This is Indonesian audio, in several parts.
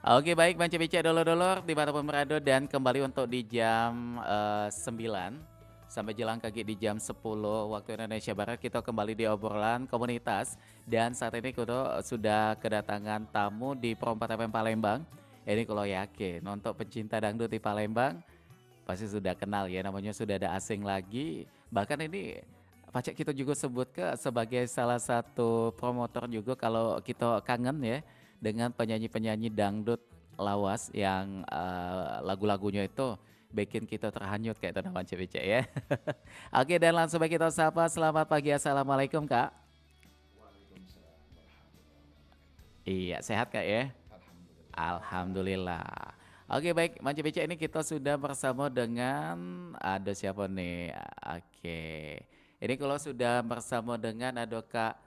Oke baik Banca Dulur-dulur dimanapun berada dan kembali untuk di jam 9 sampai jelang kaki di jam 10 waktu Indonesia Barat kita kembali di obrolan komunitas dan saat ini kudo sudah kedatangan tamu di Perompak FM Palembang. Ini kalau yakin untuk pecinta dangdut di Palembang pasti sudah kenal ya namanya sudah ada asing lagi. Bahkan ini Pacek kita juga sebut ke sebagai salah satu promotor juga kalau kita kangen ya dengan penyanyi-penyanyi dangdut lawas yang lagu-lagunya itu bikin kita terhanyut kayak tanaman cewek ya. Oke dan langsung baik kita sapa selamat pagi assalamualaikum kak. Waalaikumsalam warahmatullahi wabarakatuh. Iya sehat kak ya. Alhamdulillah. Alhamdulillah. Oke baik Manci Beca ini kita sudah bersama dengan ada siapa nih? Oke. Ini kalau sudah bersama dengan ada Kak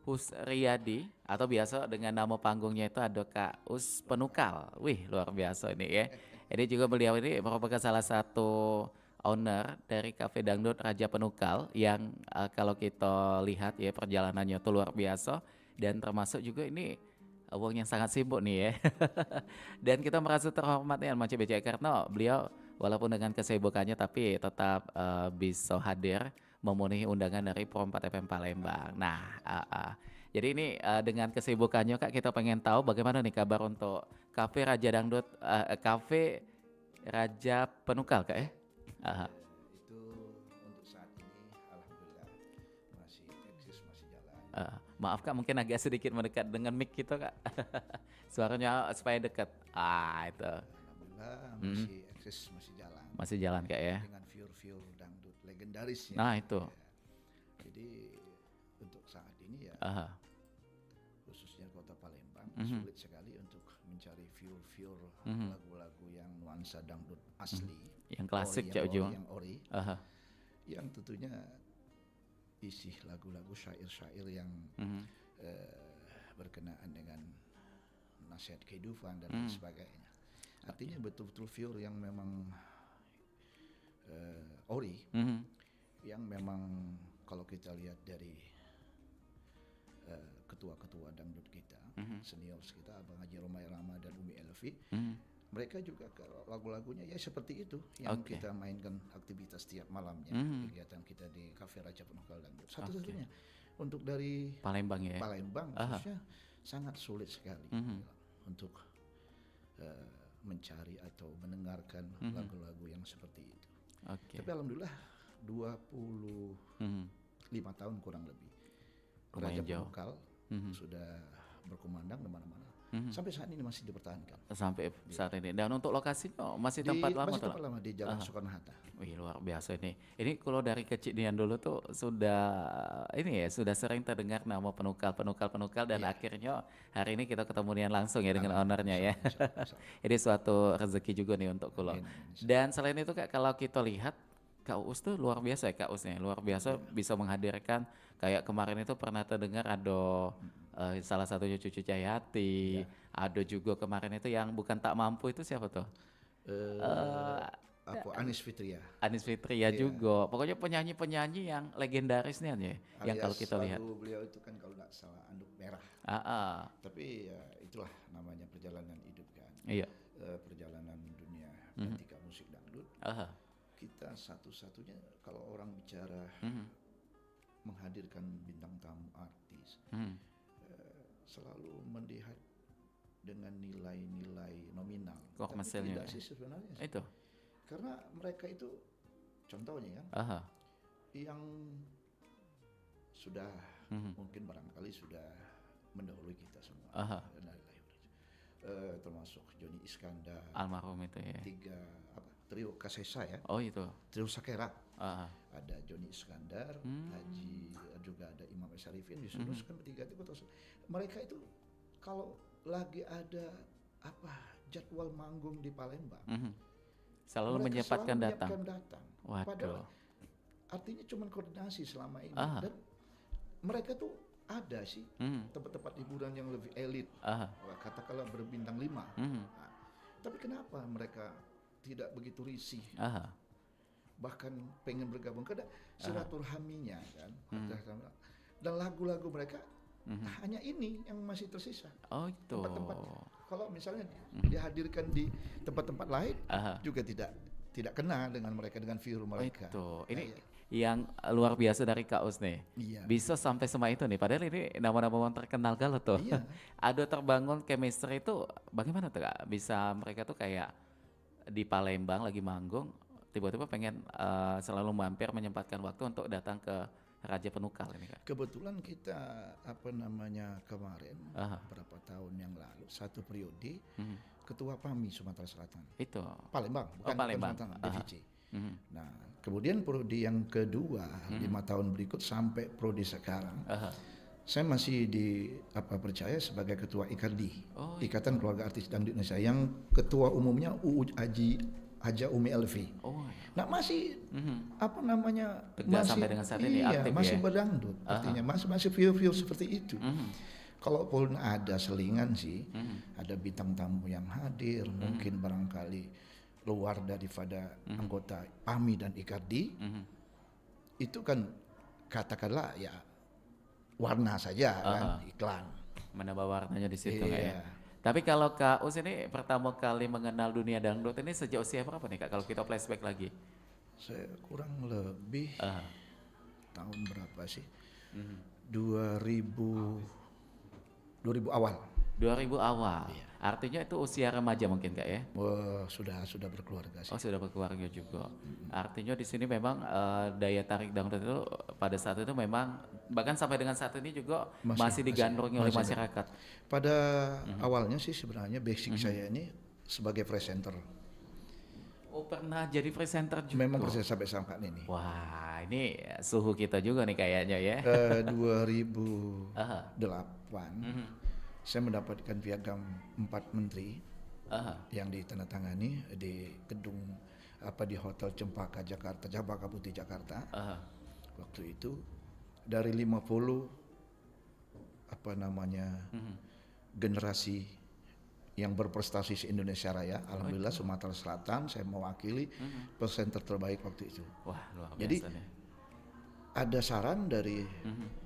Husriyadi atau biasa dengan nama panggungnya itu ada Kak Us Penukal. Wih luar biasa ini ya. Ini juga beliau ini merupakan salah satu owner dari Cafe Dangdut Raja Penukal yang kalau kita lihat ya perjalanannya itu luar biasa dan termasuk juga ini wong yang sangat sibuk nih ya. Dan kita merasa terhormat ya Mas BCA karena beliau walaupun dengan kesibukannya tapi tetap bisa hadir memenuhi undangan dari Pro 4 FM Palembang. Nah, jadi ini dengan kesibukannya Kak kita pengen tahu bagaimana nih kabar untuk Cafe Raja Dangdut Cafe Raja Penukal Kak ya? Ah, Itu untuk saat ini alhamdulillah masih eksis, masih jalan. maaf Kak mungkin agak sedikit mendekat dengan mic kita Kak. Suaranya supaya dekat. Itu. Alhamdulillah Mm, masih eksis, masih jalan. masih jalan Kak ya. Dengan viewer-viewer dangdut legendaris ya. Nah itu. Jadi untuk saat ini ya Aha. khususnya Kota Palembang Mhm. sulit sekali untuk mencari viewer-viewer Mhm. lagu-lagu yang nuansa dangdut asli. Yang klasik Ori, Cak Ujung. yang ori, Aha. yang tentunya isi lagu-lagu syair-syair yang Mhm. berkenaan dengan nasihat kehidupan dan lain sebagainya. Artinya betul-betul viewer yang memang ori, Mhm. yang memang kalau kita lihat dari ketua-ketua dangdut kita, senior kita, Abang Haji Romai Rama dan Umi Elvi, Mhm. mereka juga lagu-lagunya ya seperti itu yang Oke. kita mainkan aktivitas tiap malamnya, kegiatan kita di Cafe Raja Penunggal Dangdut. Satu-satunya untuk dari Palembang ya. Palembang Aha. khususnya sangat sulit sekali untuk mencari atau mendengarkan lagu-lagu yang seperti itu. Oke. Tapi alhamdulillah 25 Mhm. tahun kurang lebih Lumayan Raja jauh. Penunggal sudah berkumandang di mana-mana. Sampai saat ini masih dipertahankan. Sampai saat ini. Dan untuk lokasinya masih tempat lama Masih tuh. tempat lama di Jalan Soekarno-Hatta. Wih luar biasa ini. Ini kalau dari kecil Dian dulu tuh sudah ini ya sudah sering terdengar nama penukal dan akhirnya hari ini kita ketemu Dian langsung ya dengan ownernya ya. Insyaallah. Ini suatu rezeki juga nih untuk kulo. Amin, amin. Dan selain itu Kak kalau kita lihat Kak Uus tuh luar biasa ya Kak Uusnya. Luar biasa bisa menghadirkan kayak kemarin itu pernah terdengar ada salah satunya Cucu Cahyati. Ada juga kemarin itu yang bukan tak mampu itu siapa tuh? Eh, Anis Fitria Anis Fitria juga. Pokoknya penyanyi-penyanyi yang legendaris nih ya. Yang kalau alias kita lihat. lagu beliau itu kan kalau tidak salah Anduk Merah. Ah, ah, Tapi ya itulah namanya perjalanan hidup kan. iya. Perjalanan dunia ketika musik dangdut. Ah, Kita satu-satunya kalau orang bicara menghadirkan bintang tamu artis selalu melihat dengan nilai-nilai nominal. Tapi komersilnya. tidak sih sebenarnya. Itu. Karena mereka itu contohnya kan Ah, yang sudah mungkin barangkali sudah mendahului kita semua. ah, Termasuk Joni Iskandar, almarhum itu ya. trio Kasesa ya, Oh itu. trio Sakera. Ah, Ada Joni Iskandar, Haji, juga ada Imam Syarifin, Yusuf kan bertiga itu mereka itu kalau lagi ada jadwal manggung di Palembang, selalu mereka menyempatkan selalu datang. menyiapkan datang. Waduh. Padahal artinya cuma koordinasi selama ini dan Ah. mereka tuh ada sih tempat-tempat hiburan yang lebih elit, Ah, katakanlah berbintang 5. Nah, tapi kenapa mereka tidak begitu risih, ah, bahkan pengen bergabung karena silaturahminya kan. Dan lagu-lagu mereka hanya ini yang masih tersisa. oh itu. Tempat-tempat kalau misalnya dihadirkan di tempat-tempat lain Aha. juga tidak kena dengan mereka, dengan view Oh mereka. itu, Nah, ini iya. yang luar biasa dari Kak Us nih. Iya. Bisa sampai sama itu nih, padahal ini nama-nama yang terkenal galau tuh. Iya. Ada terbangun chemistry itu bagaimana tuh Kak? Bisa mereka tuh kayak di Palembang lagi manggung, tiba-tiba pengen selalu mampir menyempatkan waktu untuk datang ke Raja Penukal ini Kak. Kebetulan kita kemarin Aha. beberapa tahun yang lalu satu periode Mhm. ketua PAMI Sumatera Selatan. Itu. Palembang, bukan Palembang. Sumatera, Aha. DVC. Mhm. Nah, kemudian prodi yang kedua 5 tahun berikut sampai prodi sekarang, Aha. saya masih percaya sebagai ketua IKARDI, Oh, Ikatan Keluarga Artis Dangdut Indonesia, yang ketua umumnya Haja Umi Elvi. Oh. Nah, masih Mhm. masih Tegak sampai dengan saat ini iya, aktif masih ya? berdangdut, artinya masih feel seperti itu. Mhm. Kalaupun ada selingan sih, Mhm. ada bintang tamu yang hadir, mungkin barangkali luar daripada anggota PAMI dan IKARDI, Mhm. itu kan katakanlah ya warna saja kan, Aha. iklan. Menambah warnanya di situ Kak ya. Iya. Tapi kalau Kak Us ini pertama kali mengenal dunia dangdut ini sejak usia berapa nih Kak? Kalau kita flashback lagi. Saya kurang lebih Aha. tahun berapa sih? Mhm. 2000 awal. 2000 awal. Iya. Artinya itu usia remaja mungkin Kak ya? Wah, sudah berkeluarga sih. Oh sudah berkeluarga juga. Artinya di sini memang daya tarik dangdut itu pada saat itu memang bahkan sampai dengan saat ini juga masih digandrungi oleh masih. masyarakat. Pada awalnya sih sebenarnya basic saya ini sebagai presenter. Oh pernah jadi presenter juga. Memang presenter sampai saat ini. Wah ini suhu kita juga nih kayaknya ya. 2008 Mhm. saya mendapatkan piagam 4 menteri Aha. yang ditandatangani di gedung di Hotel Cempaka Jakarta, Cempaka Putih Jakarta. Aha. Waktu itu dari 50 Mhm. generasi yang berprestasi se Indonesia Raya, alhamdulillah Sumatera Selatan saya mewakili presenter terbaik waktu itu. Wah luar Jadi, biasa nih. Ada saran dari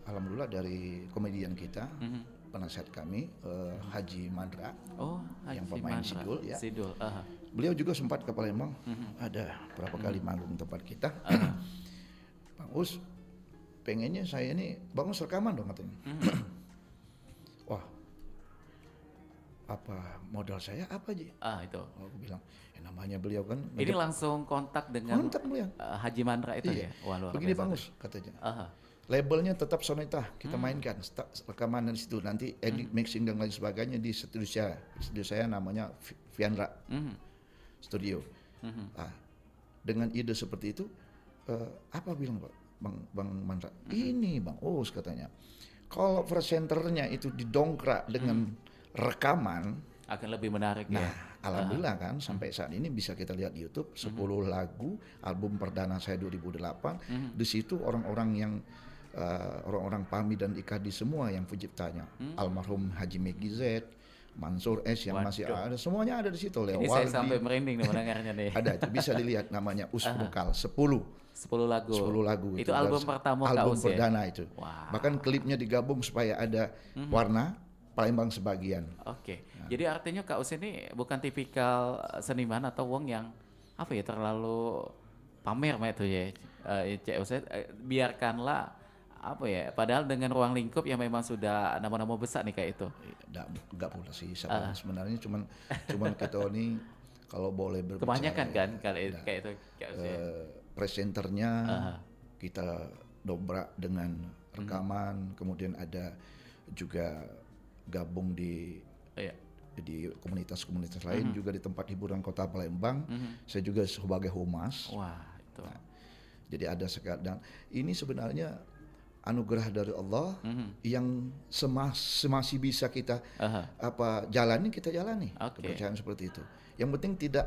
alhamdulillah dari komedian kita, Mhm. penasihat kami Haji Mandra, Oh yang Haji pemain Mandra. Sidul ya. Sidul. Aha. Beliau juga sempat ke Palembang, ada berapa kali manggung tempat kita. Bang Us, pengennya saya ini Bang Us rekaman dong katanya. Wah, apa modal saya apa aja? Itu. Aku bilang, namanya beliau kan. Ini langsung kontak dengan kontak beliau. Haji Mandra itu Iya. ya? Wah luar Begini biasa Bang nih. Us katanya. Aha. Labelnya tetap Soneta, kita mainkan rekaman di situ, nanti edit, mixing dan lain sebagainya di studio saya. Studio saya namanya Viandra Mhm. Studio. Mhm. Nah, dengan ide seperti itu, apa bilang Pak Bang Mandra? Ini Bang Us katanya, kalau presenternya itu didongkrak dengan rekaman, Akan lebih menarik nah ya. alhamdulillah kan sampai saat ini bisa kita lihat di YouTube 10 lagu album perdana saya 2008. Di situ orang-orang yang orang-orang PAMI dan IKADI semua yang penciptanya, almarhum Haji Megi Z, Mansur S yang masih Waduh. ada, semuanya ada di situ. Ini saya sampai merinding nih mendengarnya nih. Ada itu bisa dilihat namanya Usprukal 10 10 lagu. 10 lagu Itu album dari pertama Kak album Us ya? perdana itu. Wah. Bahkan klipnya digabung supaya ada warna Palembang sebagian. Oke. Jadi artinya Kak Us ini bukan tipikal seniman atau wong yang apa ya terlalu pamer mah itu ya. Cek Us, biarkanlah apa ya, padahal dengan ruang lingkup yang memang sudah nama-nama besar nih kayak itu. Enggak pula sih sebenarnya cuman kita ini kalau boleh berbicara Kebanyakan kan kayak itu Kak Us ya. presenternya kita dobrak dengan rekaman, kemudian ada juga gabung di Iya. komunitas-komunitas lain, juga di tempat hiburan Kota Palembang. Saya juga sebagai humas. Wah, itu. Jadi ada sekadang ini sebenarnya anugerah dari Allah yang semasih bisa kita jalani, kita jalani. Oke. Kepercayaan seperti itu. Yang penting tidak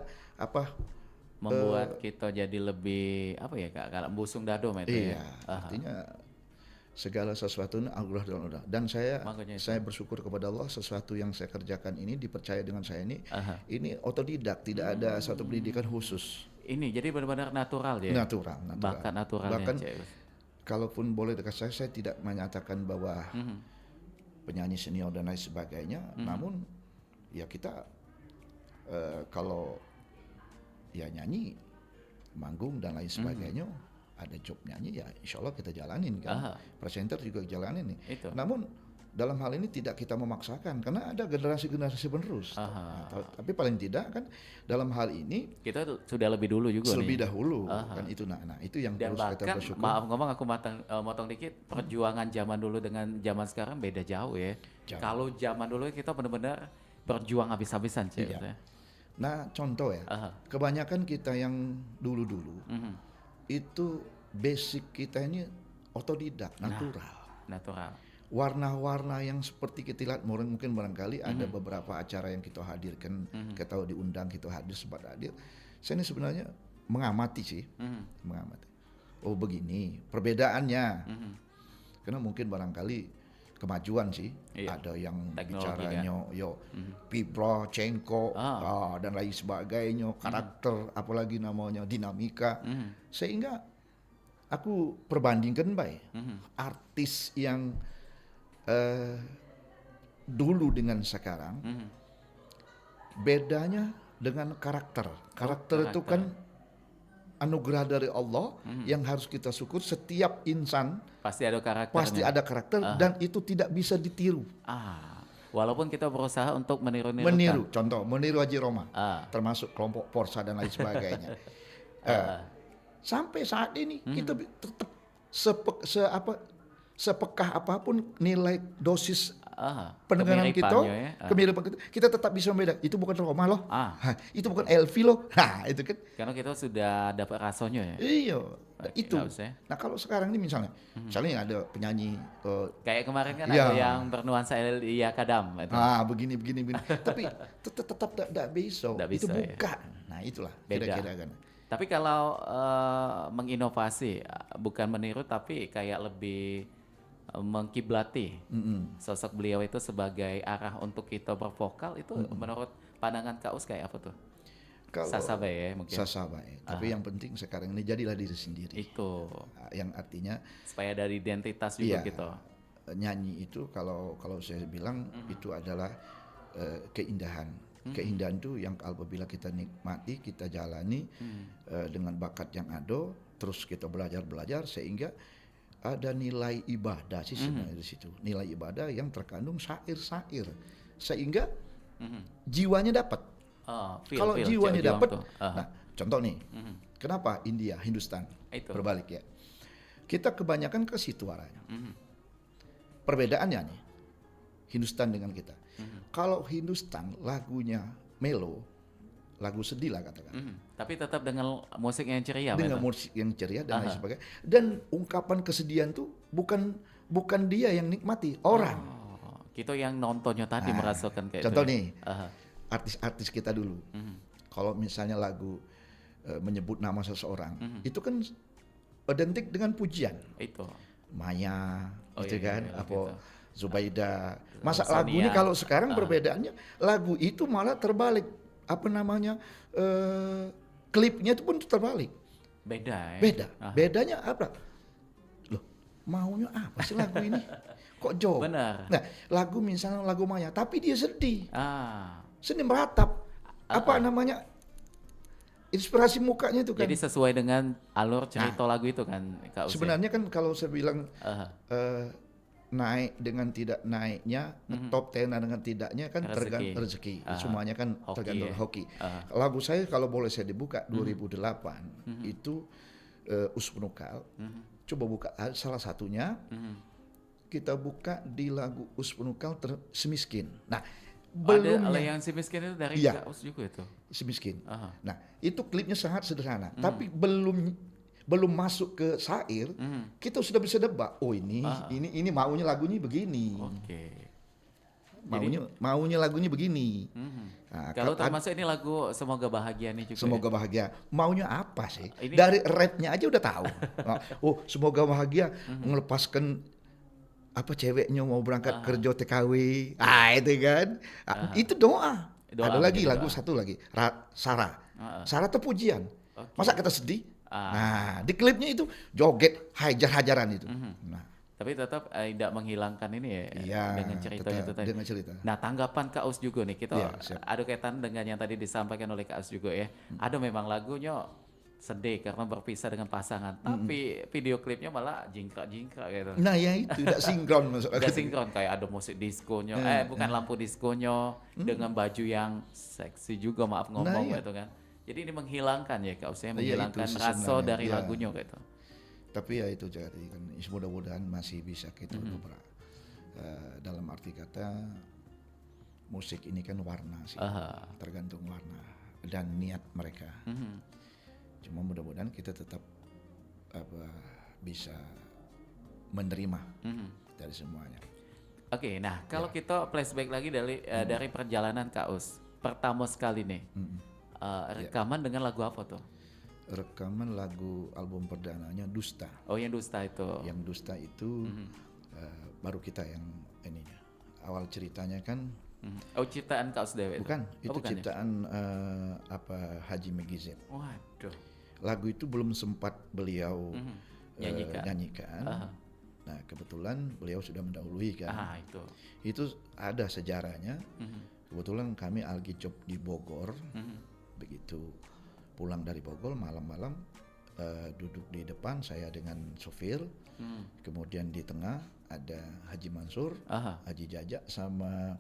Membuat kita jadi lebih apa ya Kak, kalau busung dado mah itu iya, ya. artinya segala sesuatu ini anugerah dari Allah. Dan saya Makanya itu. saya bersyukur kepada Allah, sesuatu yang saya kerjakan ini dipercaya dengan saya ini otodidak, tidak ada satu pendidikan khusus. Ini jadi benar-benar natural ya. Natural. Bakat naturalnya. Bahkan Cek Us. kalaupun boleh dekat saya tidak menyatakan bahwa penyanyi senior dan lain sebagainya, namun ya kita kalau ya nyanyi, manggung dan lain sebagainya, ada job nyanyi ya insya Allah kita jalanin kan. Presenter juga jalanin nih. Itu. Namun dalam hal ini tidak kita memaksakan karena ada generasi-generasi penerus. Tapi paling tidak kan dalam hal ini kita sudah lebih dulu juga lebih nih. dahulu kan itu. Nah itu yang Dan terus kita bahkan bersyukur. maaf ngomong aku motong dikit, perjuangan zaman dulu dengan zaman sekarang beda jauh ya. Jauh. Kalau zaman dulu kita benar-benar berjuang habis-habisan sih. Iya. Nah contoh ya, kebanyakan kita yang dulu-dulu itu basic kita ini otodidak, Natural. Warna-warna yang seperti kita lihat mungkin barangkali ada beberapa acara yang kita hadirkan, kita diundang, kita hadir, sempat hadir. Saya ini sebenarnya mengamati sih, mengamati. Oh begini perbedaannya, karena mungkin barangkali kemajuan sih, ada yang bicaranya Pibro, Cengko, dan lain sebagainya, karakter, apalagi namanya dinamika, sehingga aku perbandingkan artis yang dulu dengan sekarang, bedanya dengan karakter. Karakter itu kan anugerah dari Allah yang harus kita syukur. Setiap insan pasti ada karakternya. pasti ada karakter dan itu tidak bisa ditiru. Walaupun kita berusaha untuk Meniru, contoh meniru Haji Roma, termasuk kelompok Porsa dan lain sebagainya. Sampai saat ini kita tetap sepekah apapun nilai dosis pendengaran kita, kemiripan kita tetap bisa membedakan. Itu bukan Roma loh, itu bukan Elvi loh. Nah itu kan. Karena kita sudah dapat rasanya ya. Iya, itu. Nah kalau sekarang ini misalnya ada penyanyi kayak kemarin kan ada yang bernuansa Elia Kadam. Begini. Tapi tetap tidak bisa. Itu bukan. Nah itulah. Kira-kira kan. Tapi kalau menginovasi, bukan meniru tapi kayak lebih mengkiblati sosok beliau itu sebagai arah untuk kita bervokal itu menurut pandangan Kak Us kayak apa tuh? Sasabai ya mungkin. Sasabai. Tapi yang penting sekarang ini jadilah diri sendiri. Itu. Yang artinya supaya dari identitas juga gitu. Nyanyi itu kalau saya bilang itu adalah keindahan. Keindahan itu yang apabila kita nikmati, kita jalani dengan bakat yang ada, terus kita belajar sehingga ada nilai ibadah sih sebenarnya di situ. Nilai ibadah yang terkandung syair-syair sehingga jiwanya dapat. Kalau jiwanya dapat, nah contoh nih, kenapa India, Hindustan berbalik ya? Kita kebanyakan ke situ arahnya. Perbedaannya nih, Hindustan dengan kita. Kalau Hindustan lagunya melo, lagu sedih lah katakan. Tapi tetap dengan musik yang ceria. Dengan musik yang ceria dan lain sebagainya. Dan ungkapan kesedihan tuh bukan dia yang nikmati, orang. Kita yang nontonnya tadi merasakan kayak contoh itu. Nih, artis-artis kita dulu. Kalau misalnya lagu menyebut nama seseorang, itu kan identik dengan pujian. Itu. Maya, kan, apa gitu. Zubaida. Masa lagu ini kalau sekarang perbedaannya, lagu itu malah terbalik. Apa namanya, klipnya itu pun terbalik. Beda ya? Beda. Bedanya apa? Loh, maunya apa sih lagu ini? Kok jauh? Benar. Nah, lagu misalnya lagu Maya, tapi dia sedih. Sedih meratap. Apa namanya? Inspirasi mukanya itu kan. Jadi sesuai dengan alur cerita lagu itu kan, Kak Us. Sebenarnya kan kalau saya bilang naik dengan tidak naiknya, top 10 dengan tidaknya kan tergantung rezeki. Semuanya kan tergantung hoki. Lagu saya kalau boleh saya dibuka 2008 itu Uspunukal. Coba buka salah satunya. Kita buka di lagu Uspunukal Semiskin. Nah, belum yang si miskin itu dari Kak Us juga itu. Si miskin. Nah, itu klipnya sangat sederhana, tapi belum masuk ke syair, kita sudah bisa nebak. Oh ini maunya lagunya begini. Maunya lagunya begini. Nah, kalau termasuk ini lagu Semoga Bahagia nih juga. Semoga Bahagia. Maunya apa sih? Dari rapnya aja udah tahu. Oh, semoga bahagia melepaskan apa ceweknya mau berangkat kerja TKW. Itu kan. Itu doa. Ada lagi lagu satu lagi. Sarah. Sarah itu pujian. Masa kita sedih? Nah, di klipnya itu joget hajar-hajaran itu. Nah, Tapi tetap tidak menghilangkan ini ya Iya, dengan ceritanya itu tetap tadi. dengan cerita. Nah, tanggapan Kak Us juga nih, kita Iya, siap. ada kaitan dengan yang tadi disampaikan oleh Kak Us juga ya. Ada memang lagunya sedih karena berpisah dengan pasangan, tapi video klipnya malah jingkrak-jingkrak gitu. Nah, ya itu tidak sinkron masuk Gak aku. sinkron kayak ada musik diskonya, bukan Eh. lampu diskonya dengan baju yang seksi juga maaf Nah, ngomong iya. gitu kan. Jadi ini menghilangkan ya Kak Us ya, Iya itu menghilangkan sih rasa sebenarnya. dari Iya. lagunya gitu. Tapi ya itu jadi kan mudah-mudahan masih bisa kita dobrak. Dalam arti kata musik ini kan warna sih, Aha. tergantung warna dan niat mereka. Mhm. Cuma mudah-mudahan kita tetap apa bisa menerima Mhm. dari semuanya. Oke, nah kalau kita flashback lagi dari perjalanan Kak Us, pertama sekali nih rekaman dengan lagu apa tuh? Rekaman lagu album perdananya Dusta. Oh yang Dusta itu. Yang Dusta itu baru kita yang ini. Awal ceritanya kan Oh ciptaan Kak Us Dewe itu? bukan, Oh, itu bukan ya? ciptaan Haji Megizet. Waduh. Lagu itu belum sempat beliau Nyanyikan. nyanyikan. Nah, kebetulan beliau sudah mendahului kan. Itu. Itu ada sejarahnya. Kebetulan kami lagi job di Bogor. Begitu pulang dari Bogor malam-malam duduk di depan saya dengan sopir. Kemudian di tengah ada Haji Mansur, Haji Jajak sama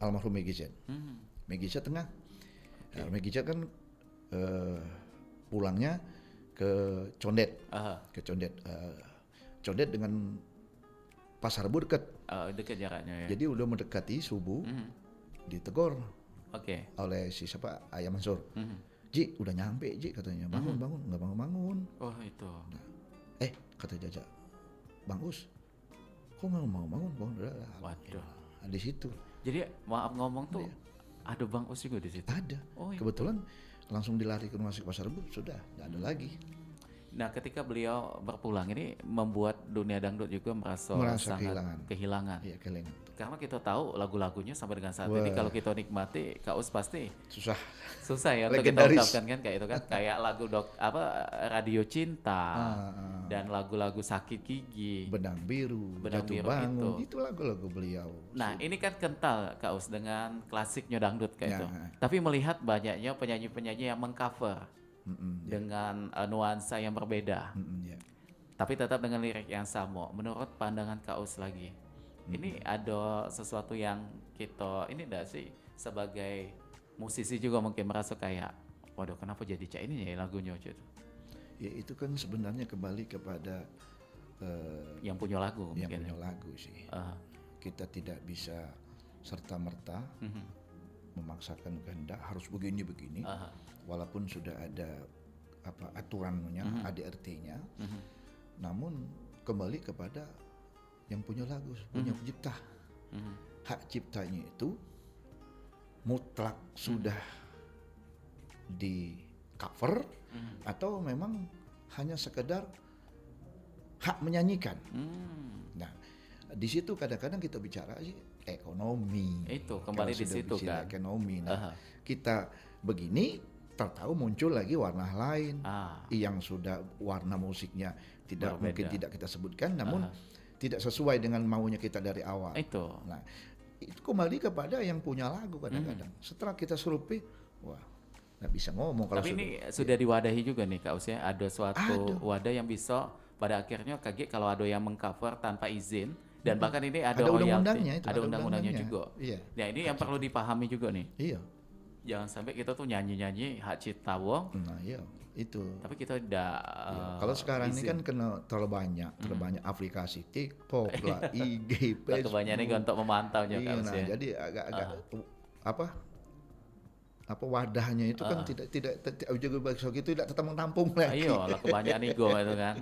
almarhum Megizet. Megizet tengah. Nah, Megizet kan pulangnya ke Condet. Ke Condet. Condet dengan Pasar Rebo dekat. Dekat jaraknya ya. Jadi udah mendekati subuh ditegur Oke. oleh si siapa Ayah Mansur. Ji udah nyampe Ji katanya, bangun nggak bangun. Oh itu. Kata Jaja, Bang Us, kok nggak mau bangun? Udah lah. Waduh. Nah, di situ Jadi maaf ngomong tuh ada Bang Us juga di situ. ada. Oh, iya. Kebetulan langsung dilari ke rumah sakit Pasar Rebo, sudah nggak ada lagi. Nah, ketika beliau berpulang ini membuat dunia dangdut juga merasa sangat kehilangan. Iya, kehilangan. Karena kita tahu lagu-lagunya sampai dengan saat ini kalau kita nikmati, Kak Us pasti susah ya untuk kita Legendaris. ungkapkan kan kayak itu kan, kayak lagu Radio Cinta dan lagu-lagu Sakit Gigi, Benang Biru, Benang Jatuh Biru Bangun, itu lagu-lagu beliau. Nah, ini kan kental Kak Us dengan klasiknya dangdut kayak Ya. itu. Tapi melihat banyaknya penyanyi-penyanyi yang mengcover dengan nuansa yang berbeda. Ya. Tapi tetap dengan lirik yang sama. Menurut pandangan Kak Us lagi, ini ada sesuatu yang kita ini enggak sih sebagai musisi juga mungkin merasa kayak, waduh kenapa jadi cak ini ya lagunya gitu. Ya itu kan sebenarnya kembali kepada yang punya lagu yang mungkin. punya lagu sih. Kita tidak bisa serta merta memaksakan kehendak harus begini. Walaupun sudah ada aturannya, ADRT-nya. Namun kembali kepada yang punya lagu, punya pencipta. Hak ciptanya itu mutlak sudah di cover atau memang hanya sekedar hak menyanyikan. Nah, di situ kadang-kadang kita bicara sih ekonomi. Itu kembali Kalau di sudah situ bicara kan. Ekonomi. Nah, kita begini tertahu muncul lagi warna lain yang sudah warna musiknya tidak Berbeda. mungkin tidak kita sebutkan, namun tidak sesuai dengan maunya kita dari awal. Itu. Nah, itu kembali kepada yang punya lagu kadang-kadang. Setelah kita survei, wah nggak bisa ngomong kalau Tapi sudah. ini sudah diwadahi juga nih Kak Us ya, ada suatu wadah yang bisa pada akhirnya kaget kalau ada yang mengcover tanpa izin dan bahkan ini ada royalti, undang-undangnya itu, ada undang-undangnya juga. Iya. Nah ini yang perlu dipahami juga nih. Iya. Jangan sampai kita tuh nyanyi-nyanyi hak cipta wong, Nah, iya itu. tapi kita tidak Iya. Kalau sekarang ini izin. kan kena terlalu banyak aplikasi TikTok lah, IG, Lah, Facebook. kebanyakan juga untuk memantaunya Iya, Kak Us nah, ya. jadi agak-agak apa wadahnya itu kan tidak juga besok itu tidak tetap menampung lagi. Iya lah kebanyakan ego itu kan.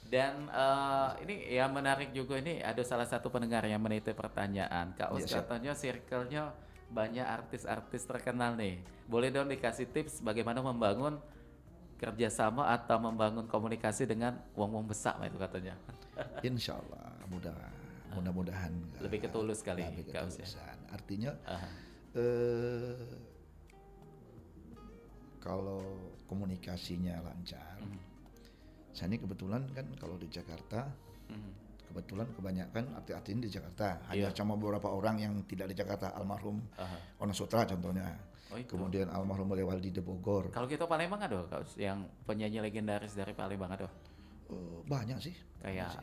Dan ini yang menarik juga ini ada salah satu pendengar yang menitip pertanyaan. Kak Us Iya, siap. katanya circle-nya banyak artis-artis terkenal nih. Boleh dong dikasih tips bagaimana membangun kerjasama atau membangun komunikasi dengan wong-wong besar itu katanya. Insya Allah mudah-mudahan Lebih ketulus kali lebih Kak Us ya. ketulusan. Artinya kalau komunikasinya lancar, Saya ini kebetulan kan kalau di Jakarta, Mhm. kebetulan kebanyakan artis-artis ini di Jakarta. Iya. Hanya cuma beberapa orang yang tidak di Jakarta, almarhum Aha. Ona Sutra contohnya. Oh itu. Kemudian almarhum Lewaldi de Bogor. Kalau kita Palembang ada Kak Us, yang penyanyi legendaris dari Palembang ada. Banyak sih. Kayak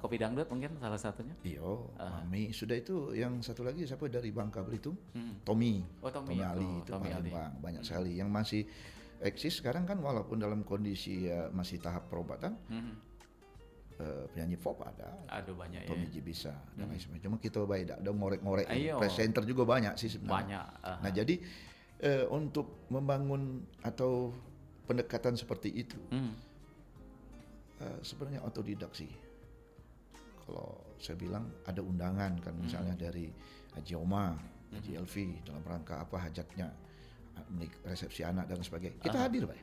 Kopi Dangdut mungkin salah satunya. Iyo, Mami. Sudah itu yang satu lagi siapa dari Bangka Belitung? Hmm. Tommy. Oh Tommy Ali oh, itu Tommy Ali. Palembang. Banyak sekali yang masih eksis sekarang kan walaupun dalam kondisi masih tahap perobatan. Mhm. Penyanyi pop ada. Aduh banyak Tommy ya. G bisa dan lain sebagainya. Cuma kita baik ada ngorek-ngorek. Ayo. Presenter juga banyak sih sebenarnya. Banyak. Nah jadi untuk membangun atau pendekatan seperti itu sebenarnya otodidak sih. Kalau saya bilang ada undangan kan misalnya dari Haji Oma, Haji Elvi dalam rangka apa hajatnya, resepsi anak dan sebagainya. Kita hadir Pak.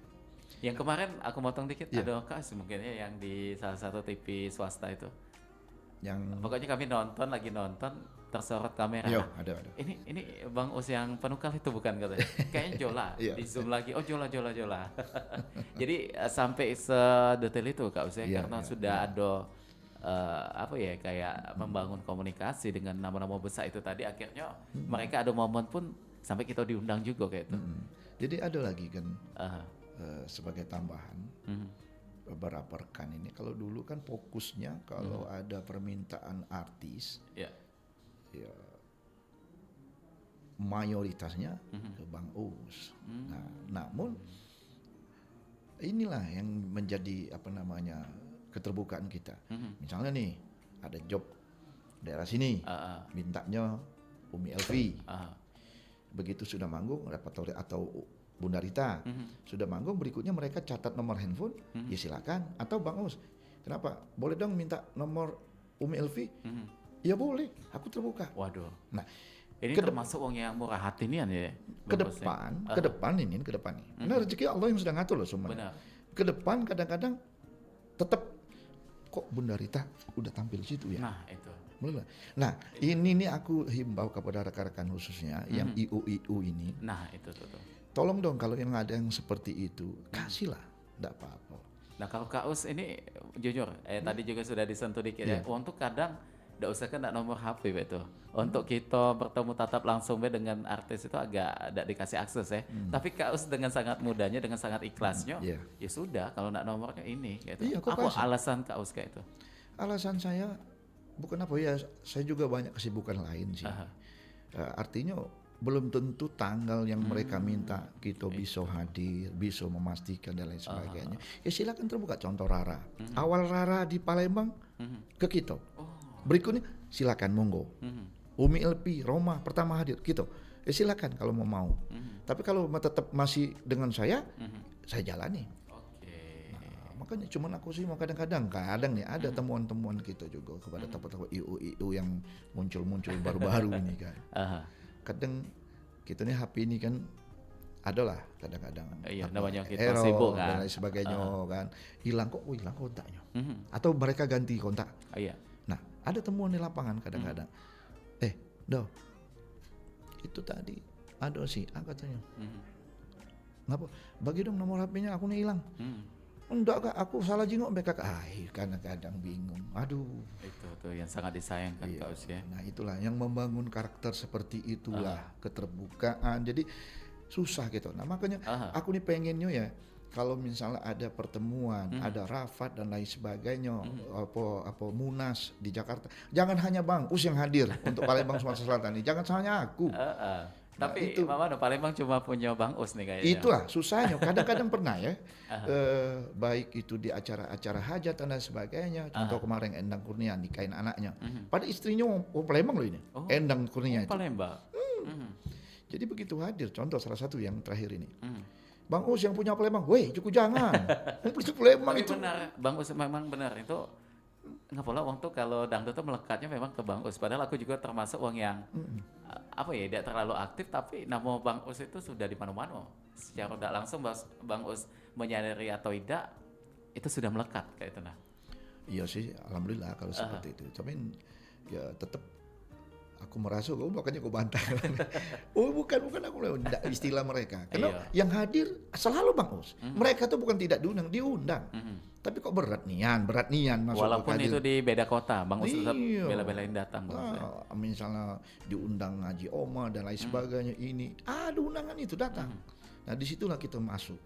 Yang kemarin aku motong dikit Iya. ada Kak mungkin ya yang di salah satu TV swasta itu. Yang Pokoknya kami lagi nonton tersorot kamera. Yo, Nah, ada. ini Bang Us yang penukal itu bukan katanya. Kayaknya Jola. Iya. Di zoom lagi. Oh Jola. Jadi sampai sedetail itu Kak Us ya, Iya, karena iya, sudah ada apa ya kayak membangun komunikasi dengan nama-nama besar itu tadi akhirnya mereka ada momen pun sampai kita diundang juga kayak itu. Jadi ada lagi kan Aha. sebagai tambahan. Beberapa rekan ini kalau dulu kan fokusnya kalau ada permintaan artis Ya. ya mayoritasnya ke Bang Us. Nah, namun inilah yang menjadi apa namanya keterbukaan kita. Misalnya nih ada job daerah sini, mintanya Umi Elvi. Begitu sudah manggung repertori atau Bunda Rita sudah manggung, berikutnya mereka catat nomor handphone, ya silakan. Atau Bang Us, kenapa? Boleh dong minta nomor Umi Elvi? Ya boleh, aku terbuka. Waduh. Nah, Ini Ke termasuk wong yang murah hati nih ya. ke Bang Us ya? depan ini. Karena rezeki Allah yang sudah ngatur loh semuanya. Benar. Ke depan kadang-kadang tetap kok Bunda Rita udah tampil situ ya. Nah, itu. Mulai. Nah, ini nih aku himbau kepada rekan-rekan khususnya yang IU ini. Nah, itu tuh. Tolong dong kalau yang ada yang seperti itu, kasihlah, enggak apa-apa. Nah, kalau Kak Us ini jujur, tadi juga sudah disentuh dikit ya. Untuk kadang enggak usah kan nomor HP itu. Untuk kita bertemu tatap langsung dengan artis itu agak enggak dikasih akses ya. Tapi Kak Us dengan sangat mudahnya, dengan sangat ikhlasnya, Iya. ya sudah kalau enggak nomornya ini gitu. Iya, kok Apa kasih? alasan Kak Us kayak itu? Alasan saya bukan apa ya, saya juga banyak kesibukan lain sih. Artinya belum tentu tanggal yang mereka minta kita bisa hadir, bisa memastikan dan lain sebagainya. Ya silakan terbuka. Contoh Rara. Awal Rara di Palembang ke kita. Berikutnya silakan monggo. Umi Elvi, Roma pertama hadir gitu. Ya silakan kalau mau. Tapi kalau tetap masih dengan saya jalani. Oke. Makanya cuman aku sih mau kadang nih ada temuan-temuan kita juga kepada tokoh-tokoh IU yang muncul baru-baru ini kan. Kadang kita nih HP ini kan adalah kadang-kadang Iya, apa, namanya kita error sibuk kan. dan lain sebagainya kan. Hilang kontaknya. Atau mereka ganti kontak. Iya. Nah, ada temuan di lapangan kadang-kadang. Doh. Itu tadi ada sih katanya. Ngapa? Bagi dong nomor HP-nya, aku nih hilang. Enggak Kak, aku salah jenguk BKK. Kadang-kadang bingung. Aduh. Itu tuh yang sangat disayangkan Iya. Kak Us ya. Nah itulah yang membangun karakter seperti itulah keterbukaan. Jadi susah gitu. Nah makanya aku nih pengennya ya kalau misalnya ada pertemuan, ada Rafat dan lain sebagainya, apa Munas di Jakarta, jangan hanya Bang Us yang hadir untuk Palembang Sumatera Selatan ini, jangan hanya aku. Nah, Tapi itu. Mama Palembang cuma punya Bang Us nih kayaknya. Itulah susahnya. Kadang-kadang pernah ya, baik itu di acara-acara hajat dan lain sebagainya. Contoh kemarin Endang Kurnia nikahin anaknya. Pada istrinya orang Palembang loh ini, Endang Kurnia itu. Palembang. Jadi begitu hadir, contoh salah satu yang terakhir ini. Bang Us yang punya Palembang, weh cukup jangan. Punya Palembang Tapi itu. benar, Bang Us memang benar itu. Nggak pola uang tuh kalau dangdut tuh melekatnya memang ke Bang Us. Padahal aku juga termasuk uang yang apa ya tidak terlalu aktif, tapi nama Bang Us itu sudah di mana-mana. Secara tidak langsung Bang Us menyadari atau tidak itu sudah melekat kayak itu nah. Iya sih, alhamdulillah kalau seperti itu. Tapi ya tetap Aku merasa, oh makanya kau bantah. Oh bukan aku enggak, istilah mereka. Karena Iya. yang hadir selalu Bang Us. Mereka tuh bukan tidak diundang. Tapi kok berat nian masuk ke Walaupun hadir. itu di beda kota, Bang Us tetap Iya. bela-belain datang Bang Us ya. Misalnya diundang Haji Oma dan lain sebagainya ini. Ada undangan itu datang. Nah disitulah kita masuk.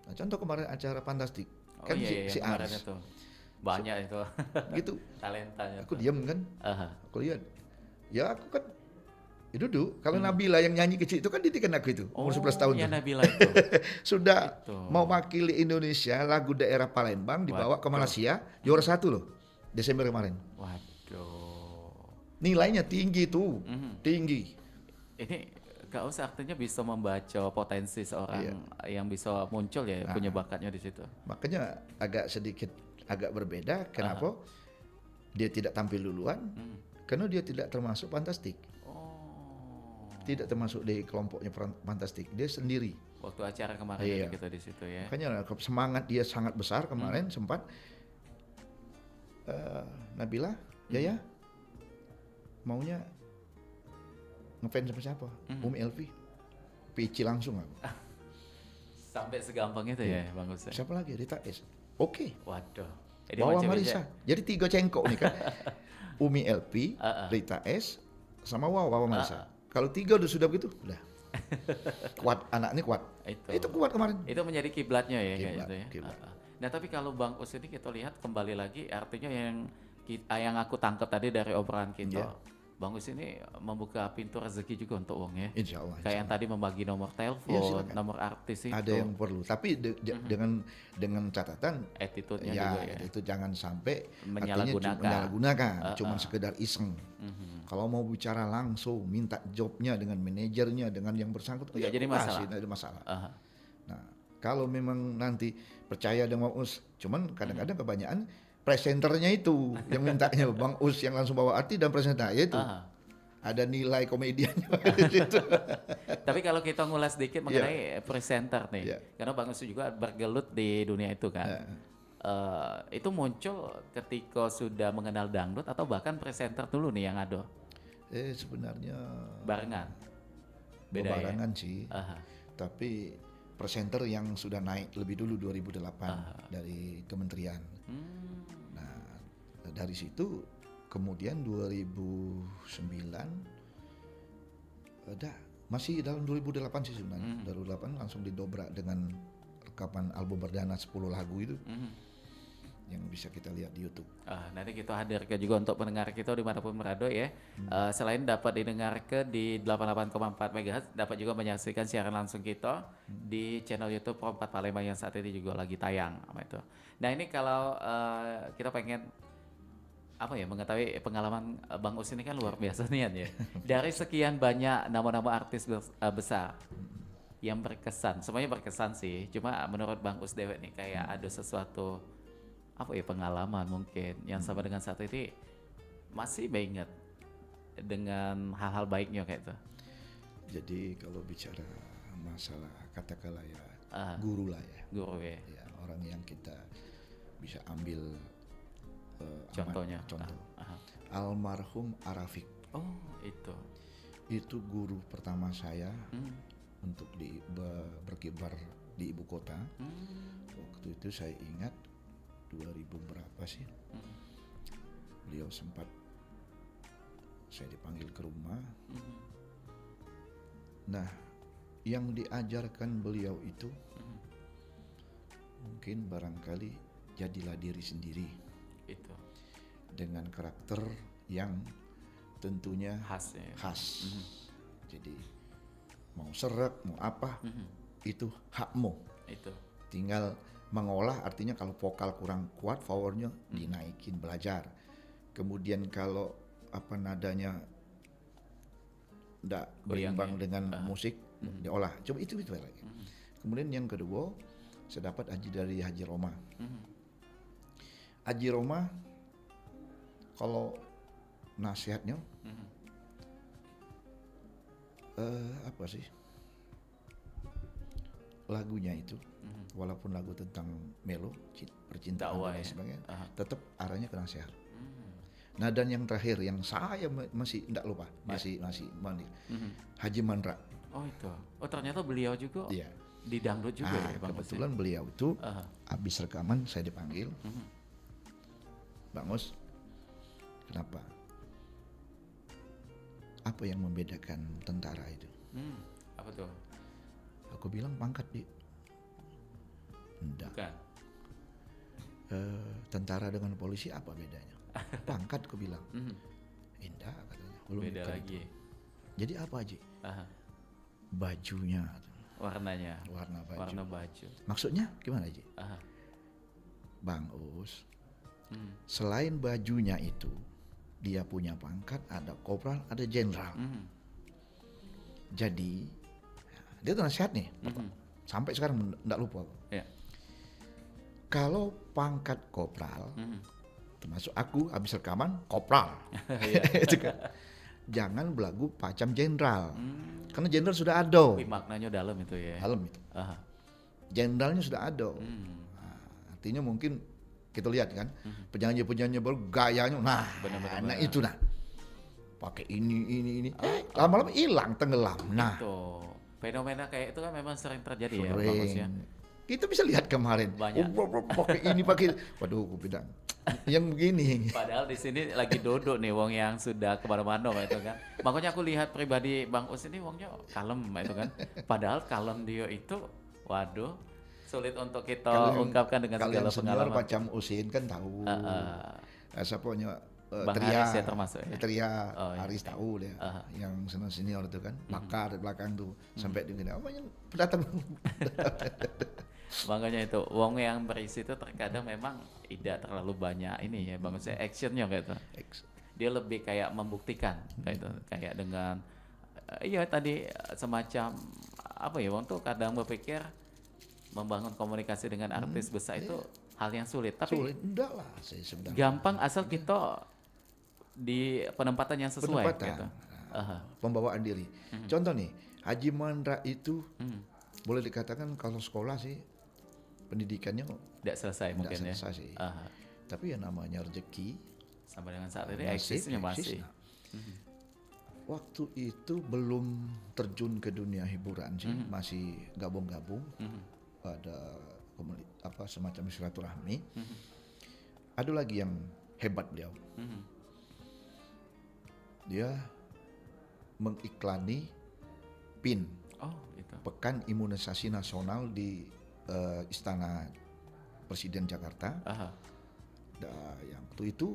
Nah, contoh kemarin acara Fantastik. Oh Kan iya, si kemarin Aris. itu. Banyak itu Gitu. talentanya Aku tuh. diam kan. Aha. Aku lihat. Ya aku kan duduk. Kalau Nabila yang nyanyi kecil itu kan didikan aku itu. Umur 11 tahun Ya tuh. Nabila itu. Sudah Itu. mewakili Indonesia lagu daerah Palembang dibawa ke Waduh. Malaysia. Juara 1 loh. Desember kemarin. Waduh. Nilainya tinggi tuh. Tinggi. Ini Kak Us artinya bisa membaca potensi seorang Iya. yang bisa muncul ya, punya bakatnya di situ. Makanya agak berbeda. Kenapa? Dia tidak tampil duluan. Karena dia tidak termasuk Fantastik. Oh. Tidak termasuk di kelompoknya Fantastik. Dia sendiri. Waktu acara kemarin Iya. kita di situ ya. Makanya semangat dia sangat besar kemarin sempat Nabila, ya maunya ngefans sama siapa? Umi Elvi. PC langsung aku. Sampai segampang itu ya, Bang Us. Siapa lagi? Rita S. Oke. Waduh. Ini Bawa macam Marisa. Jadi 3 cengkok nih kan. Umi LP, Rita S, sama Wawa Marisa. Kalau 3 sudah begitu, udah. Kuat, anak ini kuat. Itu kuat kemarin. Itu menjadi kiblatnya ya kayak Kiblat, gitu ya. kiblat. Nah, tapi kalau Bang Us ini kita lihat kembali lagi artinya yang aku tangkap tadi dari obrolan kita. Iya. Bang Us ini membuka pintu rezeki juga untuk uang ya. Insya Allah. Kayak yang tadi membagi nomor telepon, silakan. nomor artis itu. Ada yang perlu, tapi dengan catatan attitude-nya ya, juga ya. itu jangan sampai Menyalahgunakan. menyalahgunakan, cuman sekedar iseng. Kalau mau bicara langsung, minta jobnya dengan manajernya, dengan yang bersangkutan, Nggak jadi aku masalah. kasih, nggak ada masalah. Aha. Nah, kalau memang nanti percaya dengan Bang Us, cuman kadang-kadang kebanyakan presenternya itu yang mintanya Bang Us yang langsung bawa arti dan presenter itu. Ada nilai komediannya di situ. Tapi kalau kita ngulas sedikit mengenai presenter nih, Iya. karena Bang Us juga bergelut di dunia itu kan. Itu muncul ketika sudah mengenal dangdut atau bahkan presenter dulu nih yang ada Sebenarnya barengan. Beda ya? barengan sih. Aha. Tapi presenter yang sudah naik lebih dulu 2008 dari kementerian. Nah, dari situ kemudian 2009 masih dalam 2008 sih sebenarnya. 2008 langsung didobrak dengan rekaman album perdana 10 lagu itu. Yang bisa kita lihat di YouTube. Nanti kita hadirkan juga untuk pendengar kita dimanapun berada ya. Selain dapat didengarkan di 88,4 MHz, dapat juga menyaksikan siaran langsung kita di channel YouTube Pro 4 Palembang yang saat ini juga lagi tayang sama itu. Nah ini kalau kita pengen mengetahui pengalaman Bang Us ini kan luar biasa nih ya. Dari sekian banyak nama-nama artis besar yang berkesan, semuanya berkesan sih. Cuma menurut Bang Us Dewek nih kayak ada sesuatu pengalaman mungkin yang sama dengan saat ini masih ingat dengan hal-hal baiknya kayak itu. Jadi kalau bicara masalah katakanlah ya guru lah ya. Guru ya. Ya, orang yang kita bisa ambil Contohnya. contoh. Almarhum Arafik. Oh, itu. Itu guru pertama saya untuk berkibar di ibu kota. Waktu itu saya ingat 2000 berapa sih? Beliau sempat saya dipanggil ke rumah. Nah, yang diajarkan beliau itu mungkin barangkali jadilah diri sendiri. Itu. Dengan karakter yang tentunya Khas ya. khas. Jadi mau seret, mau apa, itu hakmu. Itu. Tinggal mengolah, artinya kalau vokal kurang kuat, powernya dinaikin, belajar. Kemudian kalau nadanya tidak berimbang dengan musik, diolah. Coba itu lagi. Kemudian yang kedua, saya dapat dari Haji Roma. Haji Roma, kalau nasihatnya, apa sih? Lagunya itu, walaupun lagu tentang melo, percintaan Dakwah dan ya. sebagainya, tetap arahnya ke nasihat. Nah dan yang terakhir yang saya masih tidak lupa, masih Haji Mandra. Oh itu. Oh ternyata beliau juga Iya. di dangdut juga ya Bang Us ya? Kebetulan beliau itu Aha. habis rekaman saya dipanggil, Bang Us, kenapa? Apa yang membedakan tentara itu? Apa tuh? Aku bilang pangkat, Di. Enggak. Bukan. Tentara dengan polisi apa bedanya? Pangkat, aku bilang. Indah katanya. Belum Beda bukan lagi. itu. Jadi apa Haji? Aha. Bajunya, Warnanya. warna baju. Warna baju. Maksudnya gimana Haji? Aha. Bang Us, selain bajunya itu, dia punya pangkat, ada kopral, ada jenderal. Jadi, dia tuh nasihat nih, sampai sekarang enggak lupa. Ya. Kalau pangkat kopral, termasuk aku habis rekaman, kopral. Iya. Itu kan. Jangan belagu pacam jenderal. Karena jenderal sudah ada. Tapi maknanya dalam itu ya. Dalam itu. Aha. Jenderalnya sudah ada. Nah, artinya mungkin kita lihat kan, penyanyi-penyanyi baru gayanya, nah, Benar-benar. nah itu nah. Pakai ini. Lama-lama hilang, tenggelam. Nah, Itu fenomena kayak itu kan memang sering terjadi ya Bang Us ya. kita bisa lihat kemarin. Banyak. Pakai ini, pakai. Waduh, aku bilang yang begini. Padahal di sini lagi duduk nih wong yang sudah kemana-mana itu kan. Makanya aku lihat pribadi Bang Us ini wongnya kalem itu kan. Padahal kalem dia itu, waduh, sulit untuk kita ungkapkan dengan Kalau segala yang senior pengalaman. macam Usin kan tahu. Siapanya Bang Tria, Haris ya termasuk ya? Tria, Oh, iya. Haris tahu dia, yang senior itu kan, bakar di belakang tuh, sampai di gini, apa yang pendatang? Makanya itu wong yang berisi itu terkadang memang tidak terlalu banyak ini ya Bang Us ya, actionnya gitu. Dia lebih kayak membuktikan kayak itu, kayak dengan iya tadi semacam apa ya wong tuh kadang berpikir membangun komunikasi dengan artis besar itu hal yang sulit, tapi Sulit, enggak lah, saya sebenarnya. gampang asal kita di penempatan yang sesuai Penempatan. gitu. Aha. Pembawaan diri. Contoh nih, Haji Mandra itu boleh dikatakan kalau sekolah sih pendidikannya Tidak selesai tidak mungkin ya. selesai sih. Aha. Tapi ya namanya rezeki, Sampai dengan saat ini nasib, eksisnya eksis. masih. Nah, waktu itu belum terjun ke dunia hiburan sih, masih gabung-gabung, ada semacam silaturahmi. Ada lagi yang hebat beliau, dia mengiklani PIN, Oh itu. Pekan Imunisasi Nasional di Istana Presiden Jakarta. Aha. Yang waktu itu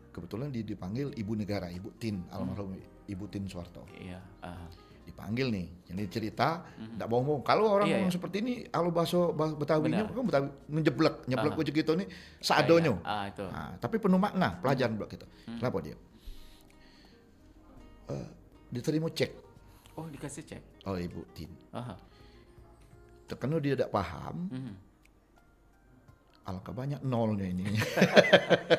kebetulan dipanggil Ibu Negara, Ibu Tin, almarhum Ibu Tin Soeharto. Iya. Aha. Dipanggil nih, jadi cerita, tidak bohong-bohong. Kalau orang Iya, ngomong iya. seperti ini, kalau bahasa Betawinya, Benar. kan Betawi nyeblek ujung gitu nih, seadonyo. Kayak, itu. Nah, tapi penuh makna, pelajaran buat kita. Kenapa dia? Diterima cek Oh dikasih cek. oleh Ibu Tin. Aha. Karena dia tidak paham, alangkah banyak nolnya ini.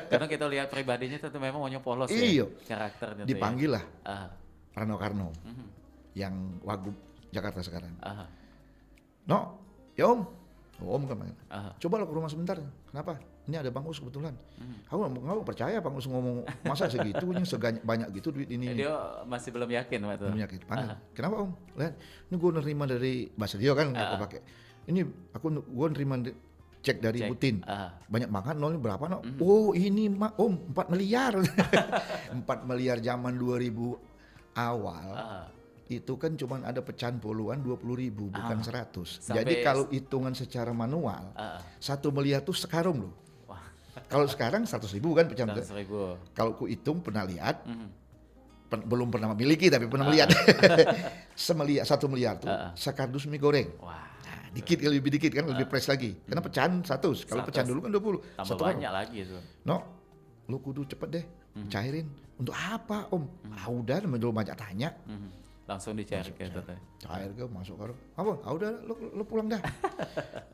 Karena kita lihat pribadinya tentu memang maunya polos Iya. ya karakternya. Dipanggil lah Aha. Rano Karno, yang Wagub Jakarta sekarang. Aha. No, ya Om. Oh, Om kan. Aha. Coba lo ke rumah sebentar. Kenapa? Ini ada Bang Us kebetulan. Aku nggak percaya Bang Us ngomong masa segitunya banyak gitu duit ini. Dia masih belum yakin waktu. Penyakit panggil. Kenapa Om? Lihat, ini gue nerima dari bahasa dia kan aku pakai. Ini gue nerima cek dari Cek. Ibu Tin. Aha. Banyak makan nolnya berapa no? Oh ini Om 4 miliar. 4 miliar zaman 2000 awal. Aha. Itu kan cuma ada pecahan puluhan 20.000 bukan 100. Sampai Jadi kalau hitungan secara manual 1 miliar tuh sekarung loh. Wah. Kalau sekarang 100.000 kan pecahan. 100.000. Kalau ku hitung pernah lihat, belum pernah memiliki tapi pernah melihat. 1 miliar tuh sekardus mie goreng. Wah. Nah, dikit lebih dikit kan lebih fresh lagi. Karena pecahan 100. Kalau 100. pecahan dulu kan 20. Tambah Satu banyak lagi itu. No, lu kudu cepet deh. Cairin. Untuk apa Om? Udah dulu banyak tanya. Langsung dicair kayak itu. Cair ke masuk karung. Apa? Udah lu pulang dah.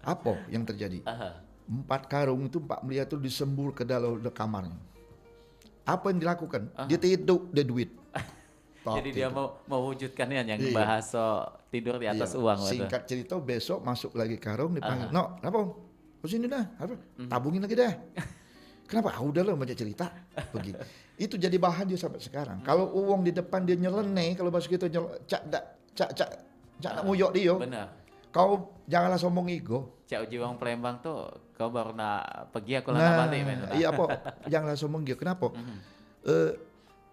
Apa yang terjadi? Aha. 4 karung itu 4 miliar itu disembur ke dalam kamarnya. Apa yang dilakukan? Dia tidur dia duit. Jadi dia mau mewujudkannya yang Iya. bahasa tidur di atas Iya. uang waktu. Singkat cerita besok masuk lagi karung dipanggil. No, apa Om? Ke sini dah. Apa? Tabungin lagi dah. Kenapa? Udah lah banyak cerita. Begitu. Itu jadi bahan dia sampai sekarang. Kalau uang di depan dia nyeleneh, kalau bahasa kita cak nak nguyok dia. Benar. Kau janganlah sombong ego. Cak Uji wong Palembang tuh kau baru nak pergi aku nak balik men. Iya apa? Janganlah sombong ego. Kenapa?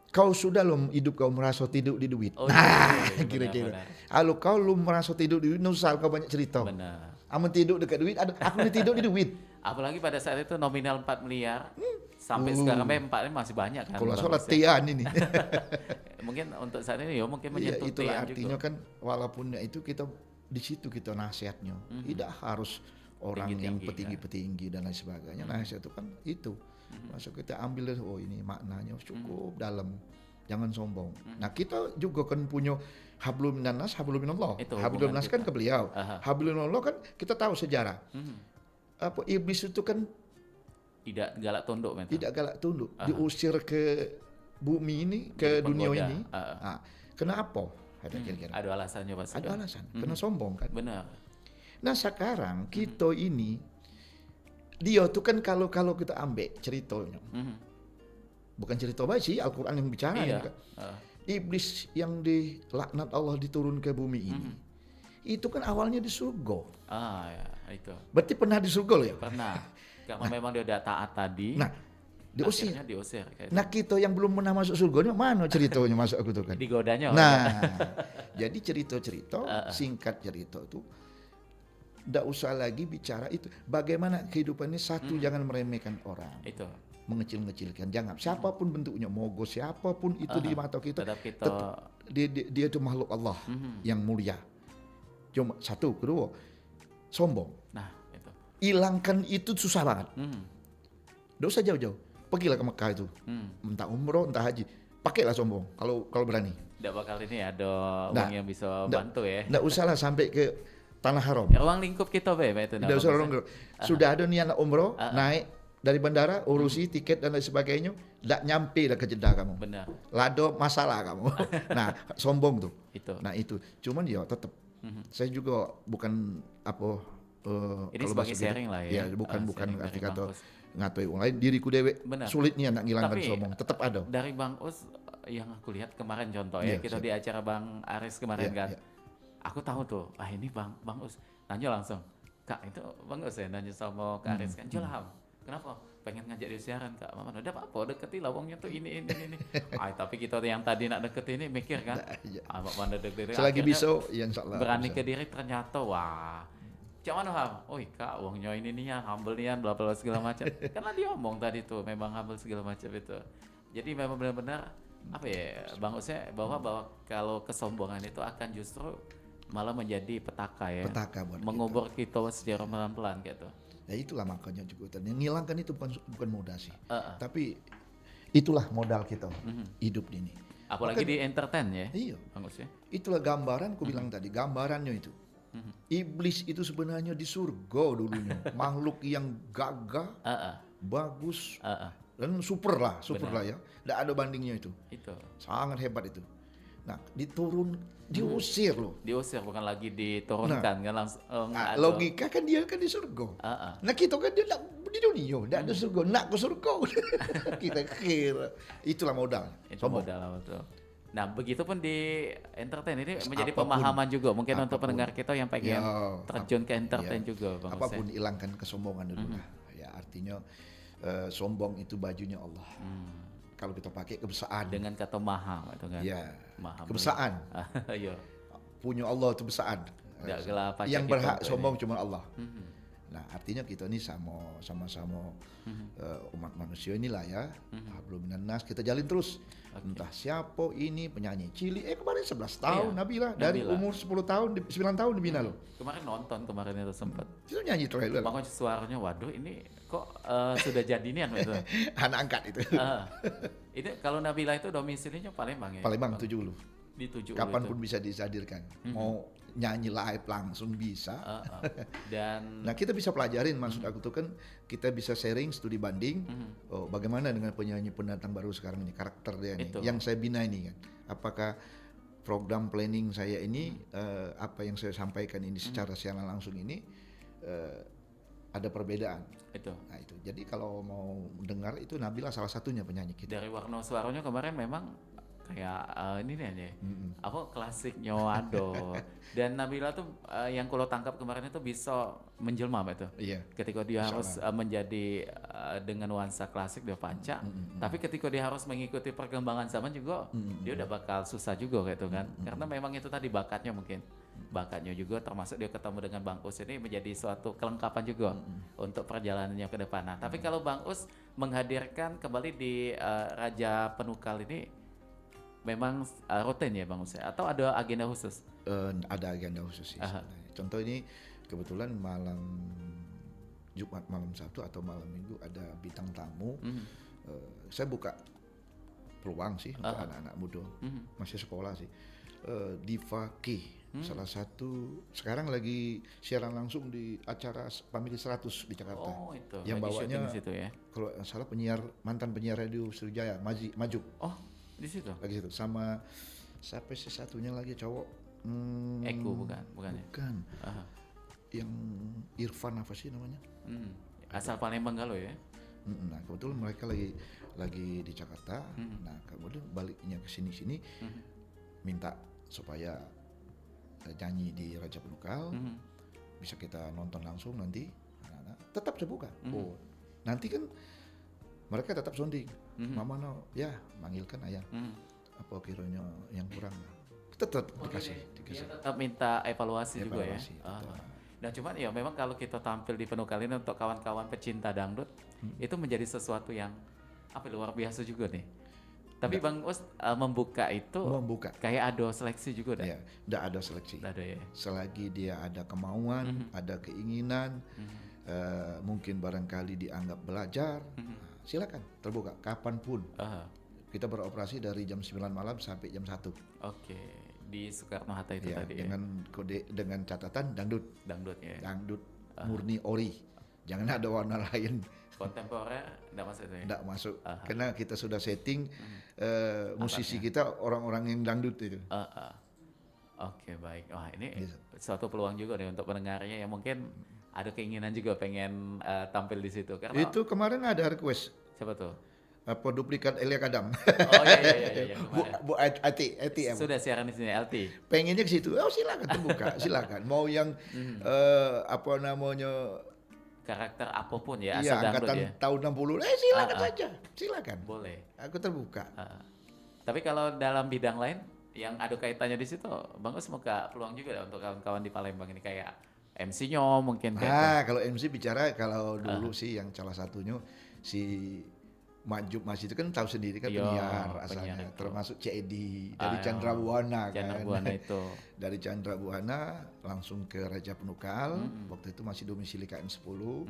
Kau sudah lo hidup kau merasa tidur di duit. Oh, nah, iya, kira-kira. benar. Kalau kau lu merasa tidur di duit, nusal kau banyak cerita. Benar. Amun tidur dekat duit, aku ini tidur di duit. Apalagi pada saat itu nominal 4 miliar. Sampai sekarang 4 ini masih banyak kan. Kalau Bang soal Us, ya. latihan ini. Mungkin untuk saat ini ya mungkin Iya, menyentuh itulah tiang artinya juga. kan walaupun itu kita di situ kita nasihatnya. Tidak harus orang yang Tinggi-tinggi, petinggi-petinggi dan lain sebagainya. Nasihat itu kan itu. Masuk kita ambil oh ini maknanya cukup dalam. Jangan sombong. Nah, kita juga kan punya hablum minannas, hablum minallah. Itu Hablum hubungan minannas kan kita. ke beliau. Aha. Hablum minallah kan kita tahu sejarah. Apa iblis itu kan Tidak galak tunduk men. tidak galak tunduk, diusir ke bumi ini, ke Jadi dunia penggoda. ini. Nah, kenapa? Ada kira-kira. Ada alasannya pasti. Ada kan? alasan. Karena sombong kan. Benar. Nah sekarang kita ini dia tuh kan kalau kita ambil ceritanya, bukan cerita baik sih Al-Quran yang bicara ini Iya. kan. Iblis yang dilaknat Allah diturun ke bumi ini, itu kan awalnya di surga. Ya, itu. Berarti pernah di surga loh ya. Pernah. Karena memang dia udah taat tadi. Nah diusir. Akhirnya diusir. Kayak Nah kita yang belum pernah masuk surga ini mana ceritanya masuk aku tuh kan. digodanya. Nah jadi cerita-cerita singkat cerita itu ndak usah lagi bicara itu. Bagaimana kehidupan ini satu jangan meremehkan orang. Itu. Mengecil-ngecilkan jangan siapapun bentuknya mogok siapapun itu di mata kita Tetap kita. dia itu makhluk Allah yang mulia. Cuma satu kedua sombong, Nah, itu. hilangkan itu susah banget. Nggak usah jauh-jauh, pergilah ke Mekah itu, entah umroh entah haji, pakailah sombong kalau berani. Nggak bakal ini ada Nah, uang yang bisa nggak- bantu ya. Nggak usahlah sampai ke tanah haram. Ya, ruang lingkup kita be itu. Nggak usah orang sudah ada niat nak umroh naik dari bandara urusi tiket dan lain sebagainya, nggak nyampe dah ke Jeddah kamu. Benar. Lado masalah kamu. Nah, sombong tuh. Itu. Nah, itu. Cuman ya tetap. Saya juga bukan apa Ini kalau sebagai bahasa sharing gitu. lah ya. bukan Sharing dari arti Bang kata Us. ngatai orang lain, diriku dewe Benar. sulitnya nak ngilangkan Tapi, sombong. Tetap ada. Dari Bang Us yang aku lihat kemarin contoh ya, Iya, kita siap. di acara Bang Aris kemarin Iya, kan. iya. Aku tahu tuh, ini Bang Us. Nanya langsung, Kak itu Bang Us ya nanya sama Kak Aris kan. Jolam, kenapa? Pengen ngajak dia siaran Kak. Mama udah apa-apa deketi lah wongnya tuh ini. Tapi kita yang tadi nak deket ini mikir kan. Iya. Mana deket Selagi bisa ya insyaallah. berani bisa. ke diri ternyata wah. Cak mana Ham? Oi Kak, wongnya ini nih humble nian bla bla segala macam. Karena dia omong tadi tuh memang humble segala macam itu. Jadi memang benar-benar apa ya Bang Usnya bahwa kalau kesombongan itu akan justru malah menjadi petaka ya. Petaka buat kita. Mengubur kita secara pelan-pelan gitu. Ya itulah makanya juga dan yang ngilangkan itu bukan mudah sih. Heeh. Tapi itulah modal kita hidup ini. Apalagi di entertain ya. Iya. Bang Us ya. Itulah gambaran ku bilang tadi, gambarannya itu. Iblis itu sebenarnya di surga dulunya, makhluk yang gagah, Heeh. bagus Heeh. dan super lah ya. Tidak ada bandingnya itu. Itu. Sangat hebat itu. Nah, diusir loh. Diusir bukan lagi diturunkan kan langsung Nah, ada- logika kan dia kan di surga. Heeh. Nah kita kan dia nak di dunia, tidak ada surga, nak ke surga. Kita kira itulah modal. Itu Sombong. modal betul. Nah, begitupun di entertain ini menjadi Apapun. pemahaman juga mungkin untuk Apapun. pendengar kita yang pengen Ya, terjun ke entertain ya. juga Bang Us, Apapun ya. hilangkan kesombongan dulu lah. Ya artinya sombong itu bajunya Allah. Kalau kita pakai kebesaan, Dengan kata maham itu kan. ya Maham. kebesaan. Iya. Punya Allah itu besaan. Nggak gelap pajak Yang kita berhak untuk sombong cuma Allah. Mhm. Nah artinya kita ini sama-sama umat manusia inilah ya. Hablum minannas kita jalin terus. Entah siapa ini penyanyi Cili. Kemarin 11 tahun Iya, Nabila. Dari Nabila. umur 10 tahun, 9 tahun dibina loh. Kemarin nonton kemarin itu sempat. Itu nyanyi trailer. Bang Us suaranya waduh ini kok sudah jadi nian gitu. Anak angkat itu. Ini kalau Nabila itu domisilinya Palembang ya. Palembang 70. Di 70 Kapanpun itu. bisa dihadirkan. Mau nyanyi live langsung bisa. Dan Nah kita bisa pelajarin, maksud aku tuh kan kita bisa sharing studi banding. Oh, bagaimana dengan penyanyi pendatang baru sekarang ini, karakter dia nih, Itu. yang saya bina ini kan. Apakah program planning saya ini, apa yang saya sampaikan ini secara siaran langsung ini ada perbedaan. Itu. Nah itu, jadi kalau mau dengar itu Nabila salah satunya penyanyi kita. Dari warna suaranya kemarin memang kayak ini nih aja. Apa klasiknya Ado. Dan Nabila tuh yang kalau tangkap kemarin itu bisa menjelma Pak, itu. Iya. Ketika dia Insya harus menjadi dengan nuansa klasik dia panca, tapi ketika dia harus mengikuti perkembangan zaman juga dia udah bakal susah juga kayak itu kan. Karena memang itu tadi bakatnya mungkin. Bakatnya juga termasuk dia ketemu dengan Bang Us ini menjadi suatu kelengkapan juga untuk perjalanannya ke depan. Nah, tapi kalau Bang Us menghadirkan kembali di Raja Penukal ini memang rutin ya Bang Us ya? Atau ada agenda khusus? Ada agenda khusus sih sebenarnya. Contoh ini kebetulan malam Jumat malam Sabtu atau malam Minggu ada bintang tamu. Saya buka peluang sih untuk anak-anak muda masih sekolah sih. Diva K, salah satu sekarang lagi siaran langsung di acara Family 100 di Jakarta. Oh itu. Yang lagi bawanya syuting di situ ya? kalau nggak salah mantan penyiar radio Sriwijaya, Maju. Oh di situ? Lagi situ sama siapa sih satunya lagi cowok? Eko bukan ya? Bukan. Yang Irfan apa sih namanya? Asal Palembang kalau ya? Nah kebetulan mereka lagi di Jakarta. Nah kemudian baliknya ke sini minta supaya nyanyi di Raja Penukal bisa kita nonton langsung nanti. Anak-anak tetap terbuka. Oh nanti kan mereka tetap sounding. Mama no ya manggilkan ayah. Apa kiranya yang kurang? Tetap dikasih. Tetap minta evaluasi juga ya. Betul. Nah cuman ya memang kalau kita tampil di Penukal ini untuk kawan-kawan pecinta dangdut itu menjadi sesuatu yang luar biasa juga nih. Tapi Bang Us membuka itu kayak ada seleksi juga dah? Iya, enggak ada seleksi. Nggak ada ya? Selagi dia ada kemauan, ada keinginan, mungkin barangkali dianggap belajar, silakan terbuka kapanpun. Kita beroperasi dari jam 9 malam sampai jam 1. Oke, di Soekarno-Hatta itu ya, tadi dengan kode dengan catatan dangdut. Dangdut ya. Dangdut murni ori. Jangan ada warna lain. Kontemporer enggak masuk itu ya? Enggak masuk. Karena kita sudah setting musisi kita orang-orang yang dangdut itu. Oke, baik. Wah, ini suatu peluang juga nih untuk pendengarnya yang mungkin ada keinginan juga pengen tampil di situ. Karena Itu kemarin ada request. Siapa tuh? Apa duplikat Elia Kadam. Oh iya. Bu ATM. Sudah siaran di sini LT. Pengennya ke situ. Oh silakan terbuka, silakan. Mau yang apa namanya karakter apapun ya, iya, asal dangdut angkatan ya. tahun 60. Silakan saja. Silakan. Boleh. Aku terbuka. Tapi kalau dalam bidang lain yang ada kaitannya di situ, Bang Us semoga peluang juga untuk kawan-kawan di Palembang ini kayak MC-nya mungkin kayak kalau MC bicara kalau dulu sih yang salah satunya si Majub Mas itu kan tahu sendiri kan penyiar asalnya, termasuk CED dari Chandra Buana kan. Itu. Dari Chandra Buana langsung ke Raja Penukal, waktu itu masih domisili KM 10.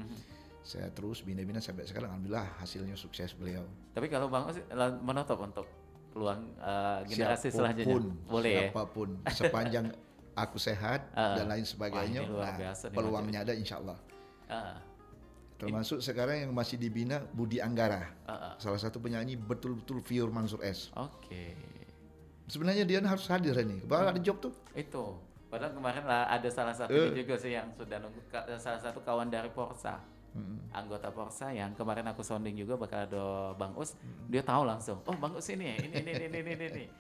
Saya terus bina-bina sampai sekarang, alhamdulillah hasilnya sukses beliau. Tapi kalau Bang Us menutup untuk peluang generasi selanjutnya, boleh siapapun, sepanjang aku sehat dan lain sebagainya, peluangnya ada insya Allah. Termasuk sekarang yang masih dibina Budi Anggara, salah satu penyanyi betul-betul pure Mansur S. Oke. Sebenarnya dia harus hadir ini, bahwa ada job tuh. Itu. Padahal kemarin lah ada salah satu juga sih yang sudah nunggu, salah satu kawan dari Porsa, anggota Porsa yang kemarin aku sounding juga bakal ada Bang Us, dia tahu langsung. Oh Bang Us ini.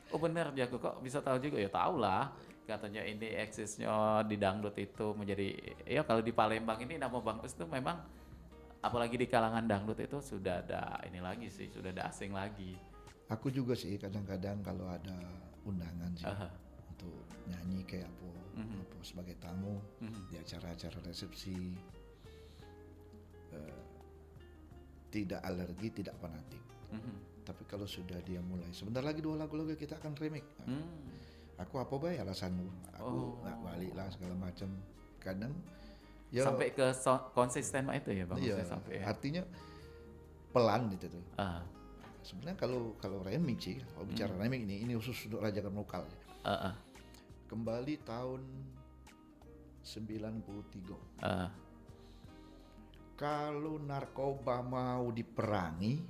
Oh bener jago kok bisa tahu juga ya, tahu lah. Katanya ini eksisnya di dangdut itu menjadi ya kalau di Palembang ini nama Bang Us tuh memang apalagi di kalangan dangdut itu sudah ada ini lagi sih, sudah ada asing lagi. Aku juga sih kadang-kadang kalau ada undangan sih untuk nyanyi kayak apa sebagai tamu di acara-acara resepsi, tidak alergi, tidak fanatik. Tapi kalau sudah dia mulai, sebentar lagi 2 lagu lagi kita akan remake. Aku apa bay alasanmu? Aku nggak balik lah segala macam. Kadang ya, sampai ke konsisten itu ya Bang. Iya, sampai ya. artinya pelan gitu tuh. Sebenarnya kalau remix sih, kalau bicara remix ini khusus untuk Raja Penukal. Kembali tahun 93. Kalau narkoba mau diperangi,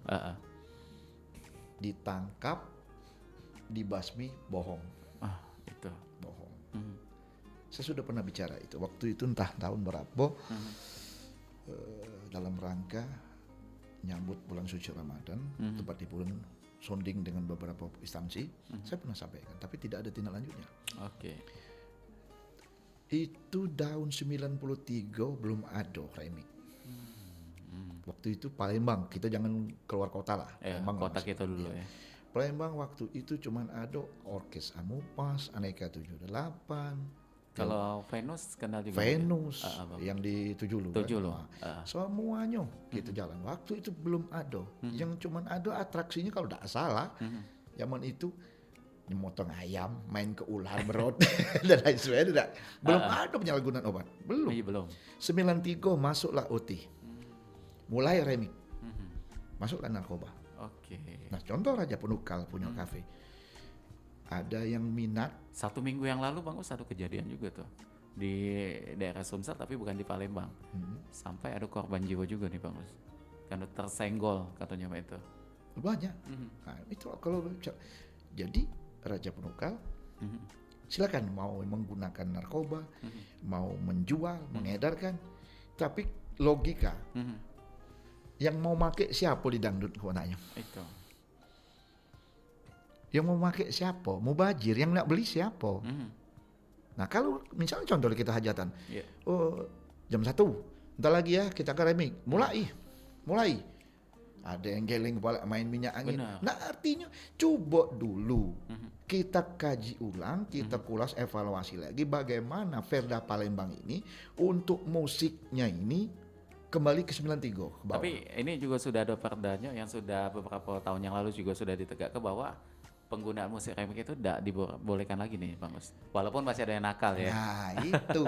ditangkap, dibasmi, bohong. Itu. Bohong. Saya sudah pernah bicara itu. Waktu itu entah tahun berapa. dalam rangka nyambut bulan suci Ramadan, tepat di bulan sounding dengan beberapa instansi, saya pernah sampaikan, tapi tidak ada tindak lanjutnya. Oke. Itu tahun 93 belum ada remix. Waktu itu Palembang, kita jangan keluar kota lah. Palembang Kota masih. kita dulu ya. Palembang waktu itu cuman ada Orkes Amupas, Aneka 78, Kalau Venus kenal juga. Venus Bang. yang di Tujulu. Tujulu, Kan? Semuanya gitu jalan. Waktu itu belum ada. Yang cuman ada atraksinya kalau tidak salah, zaman itu motong ayam, main ke ular berot dan lain sebagainya. Belum ada penyalahgunaan obat. Belum. Iya, belum. 93 masuklah OT. Mulai remix. Masuklah narkoba. Oke. Nah, contoh Raja Penukal punya kafe. Ada yang minat. 1 minggu yang lalu Bang Us ada kejadian juga tuh di daerah Sumsel tapi bukan di Palembang. Sampai ada korban jiwa juga nih Bang Us. Karena tersenggol katanya Pak itu. Banyak. Nah, itu kalau jadi Raja Penukal silakan mau menggunakan narkoba, mau menjual, mengedarkan, tapi logika yang mau make siapa di dangdut konanya? Itu. Yang mau make siapa? Mau bajir, yang nak beli siapa? Nah kalau misalnya contoh kita hajatan, oh jam 1, entar lagi ya kita ke remik, mulai. Ada yang geleng kepala main minyak angin. Benar. Nah artinya coba dulu kita kaji ulang, kita kulas evaluasi lagi bagaimana Verda Palembang ini untuk musiknya ini kembali ke 93 ke bawah. Tapi ini juga sudah ada perdanya yang sudah beberapa tahun yang lalu juga sudah ditegakkan bahwa penggunaan musik remix itu tidak dibolehkan lagi nih Bang Us. Walaupun masih ada yang nakal ya. Nah itu.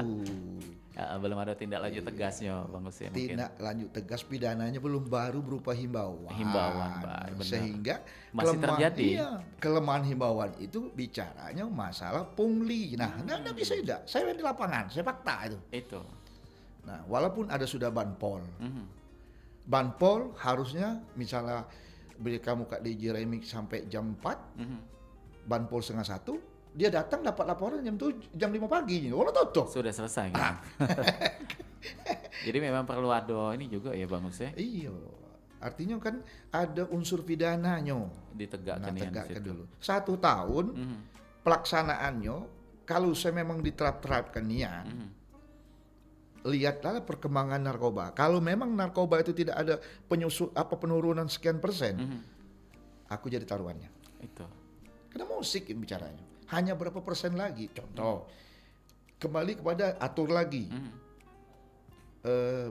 Belum ada tindak lanjut tegasnya Bang Us ya mungkin. Tindak lanjut tegas pidananya belum, baru berupa himbauan. Pak, benar. Sehingga masih terjadi. Iya, kelemahan himbauan itu bicaranya masalah pungli. Nah, nggak bisa tidak. Saya di lapangan, saya fakta itu. Itu. Nah, walaupun ada sudah banpol. Banpol harusnya misalnya beli kamu Kak DJ remix sampai jam 4, banpol setengah 1, dia datang dapat laporan jam 5 pagi. Oh, tutup. Sudah selesai kan? Jadi memang perlu ada ini juga ya Bang Us ya? Iya. Artinya kan ada unsur pidananya. Ditegakkan ya di tegakkan situ. dulu. 1 tahun pelaksanaannya kalau saya memang diterapkan niat. Lihatlah perkembangan narkoba. Kalau memang narkoba itu tidak ada penurunan sekian persen, aku jadi taruhannya. Itu. Karena musik yang bicaranya. Hanya berapa persen lagi. Contoh, kembali kepada atur lagi.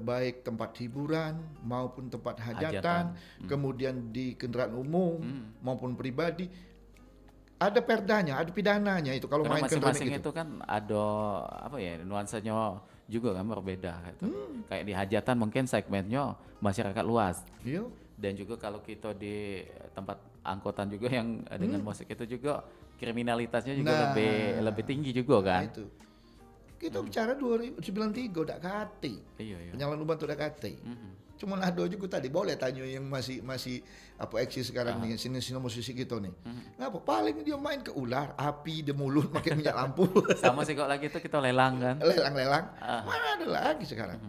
Baik tempat hiburan maupun tempat hajatan. Kemudian di kendaraan umum maupun pribadi. Ada perdanya, ada pidananya itu kalau Karena main kendaraan masing-masing itu. itu kan ada apa ya nuansanya juga kan berbeda gitu. Kayak di hajatan mungkin segmennya masyarakat luas. Iya. Dan juga kalau kita di tempat angkutan juga yang dengan musik itu juga kriminalitasnya juga lebih tinggi juga kan. Nah, itu. Kita bicara 2093 udah kate. Iya. Penyalahan uban tuh udah kate. Cuman ada juga tadi boleh tanya yang masih apa eksis sekarang nih sini musisi gitu nih. Ngapa paling dia main ke ular, api di mulut pakai minyak lampu. Sama sih kok lagi itu kita lelang kan. Lelang-lelang. Mana ada lagi sekarang.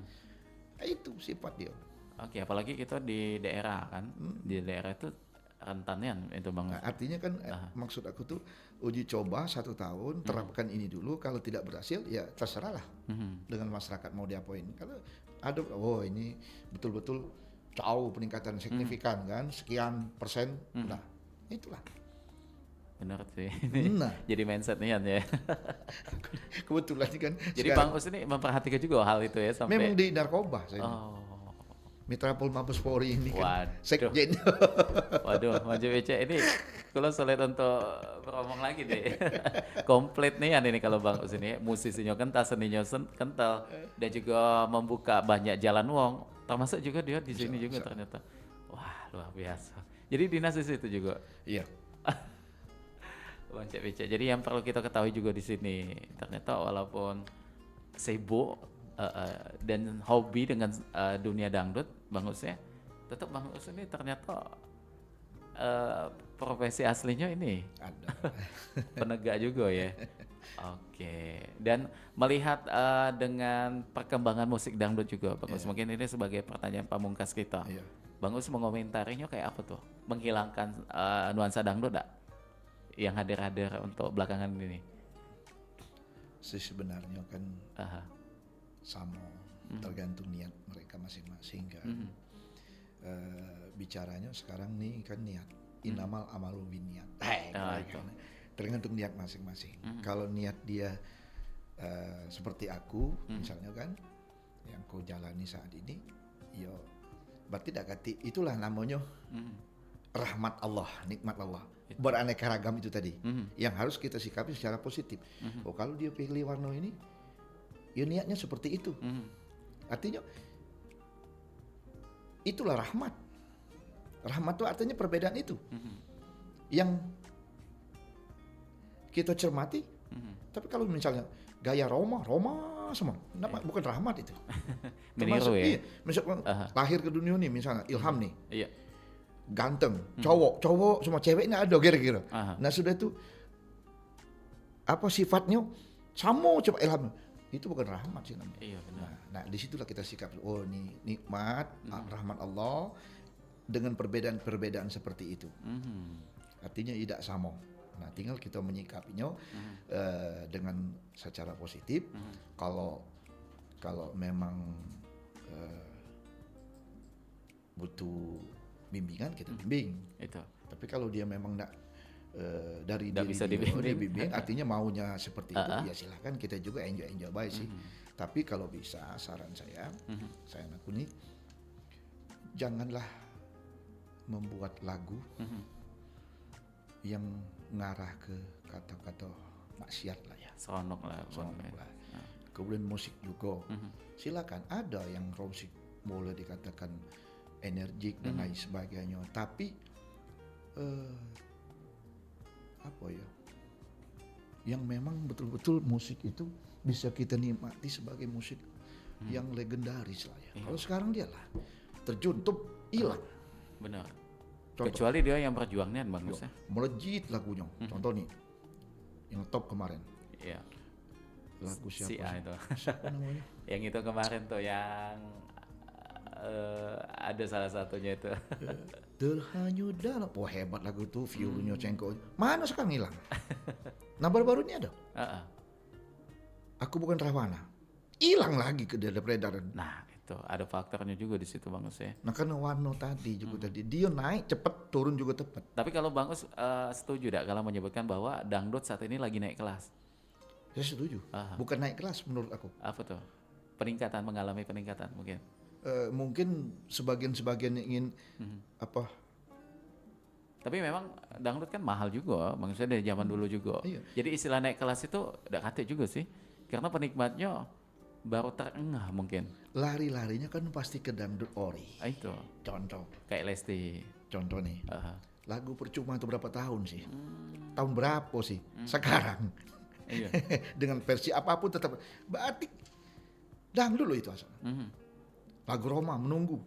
Itu sifat dia. Oke, apalagi kita di daerah kan. Di daerah itu rentannya itu Bang. Nah, artinya kan maksud aku tuh uji coba 1 tahun, terapkan ini dulu, kalau tidak berhasil ya terserahlah dengan masyarakat mau diapain. Kalau ada ini betul-betul jauh peningkatan signifikan kan, sekian persen, nah itulah. Benar sih. Nah. Jadi mindset nih ya. Kebetulan kan. Jadi Bang Us ini memperhatikan juga hal itu ya sampai. Memang di narkoba saya. Oh. Mitra Pol Mabes Polri ini kan Waduh. sekjen. Waduh, Maju BC ini kalau sulit untuk ngomong lagi deh. Komplit nih ini kalau Bang Us ini musisinya kental, seninya kental dan juga membuka banyak jalan wong. Termasuk juga dia di sini juga ternyata. Wah, luar biasa. Jadi dinas di situ juga. Iya. Bang BC. Jadi yang perlu kita ketahui juga di sini ternyata walaupun sibuk dan hobi dengan dunia dangdut Bang Us ya, tetap Bang Us ini ternyata profesi aslinya ini Ada. penegak juga ya. Oke. Dan melihat dengan perkembangan musik dangdut juga, Bang Us. Iya, Mungkin ini sebagai pertanyaan pamungkas kita. iya. Bang Us mengomentarinya kayak apa tuh? Menghilangkan nuansa dangdut enggak? Yang hadir-hadir untuk belakangan ini. Sebenarnya kan Aha. sama, tergantung niat mereka masing-masing kan. Bicaranya sekarang nih kan niat. Inamal amalu binniat. Ah, itu. Kan. Tergantung niat masing-masing. Kalau niat dia seperti aku, misalnya kan, yang kau jalani saat ini, yo, berarti itulah namanya rahmat Allah, nikmat Allah, beraneka ragam itu tadi, yang harus kita sikapi secara positif. Oh, kalau dia pilih warna ini, ya niatnya seperti itu. Artinya itulah rahmat. Rahmat itu artinya perbedaan itu yang kita cermati. Tapi kalau misalnya gaya Roma semua, bukan rahmat itu. Meniru ya. Iya, misalnya lahir ke dunia nih, misalnya Ilham nih, Iya. ganteng, cowok semua, ceweknya ada kira-kira. Aha. Nah sudah itu apa sifatnya sama coba Ilham, itu bukan rahmat sih namanya. Iya benar. Nah disitulah kita sikap, oh ini nikmat, rahmat Allah dengan perbedaan-perbedaan seperti itu. Artinya tidak sama. Nah tinggal kita menyikapinya dengan secara positif. Kalau memang butuh bimbingan, kita bimbing. Itu. Tapi kalau dia memang dari Nggak diri bisa dia, dibimbing. dia bimbing, artinya maunya seperti itu, ya silahkan, kita juga enjoy baik sih. Tapi kalau bisa, saran saya nakuni, janganlah membuat lagu yang ngarah ke kata-kata maksiat lah ya. Seronok lah. Bang. Sonok lah. Kemudian musik juga, silakan ada yang musik boleh dikatakan energik dan lain sebagainya. Tapi apa ya? Yang memang betul-betul musik itu bisa kita nikmati sebagai musik yang legendaris lah ya. Kalau sekarang dia lah terjun, hilang. Benar. Contoh. Kecuali dia yang perjuangan Bang Us ya. Melejit lagunya. Contoh nih, yang top kemarin. Iya. Lagu siapa? Si A itu. Siapa namanya? Yang itu kemarin tuh yang ada salah satunya itu. Terhanyut dalam. Wah hebat lagu tuh, view-nya cengkok. Mana sekarang hilang? Nah baru-baru ini ada. Aku bukan Rahwana. Hilang lagi ke peredaran. Nah itu ada faktornya juga di situ Bang Us ya. Nah karena warna tadi juga tadi, dia naik cepet, turun juga tepat. Tapi kalau Bang Us setuju tidak kalau menyebutkan bahwa dangdut saat ini lagi naik kelas? Saya setuju. Bukan naik kelas menurut aku. Apa tuh? Mengalami peningkatan mungkin. Mungkin sebagian ingin apa? Tapi memang dangdut kan mahal juga, maksudnya dari zaman dulu juga. Iya. Jadi istilah naik kelas itu udah kate juga sih, karena penikmatnya baru terengah mungkin. Lari-larinya kan pasti ke dangdut ori. Itu Contoh kayak contoh nih. Aha. Lagu percuma itu berapa tahun sih? Tahun berapa sih? Sekarang. Iya. Dengan versi apapun tetap batik dangdut loh itu asal. Lagu Roma menunggu.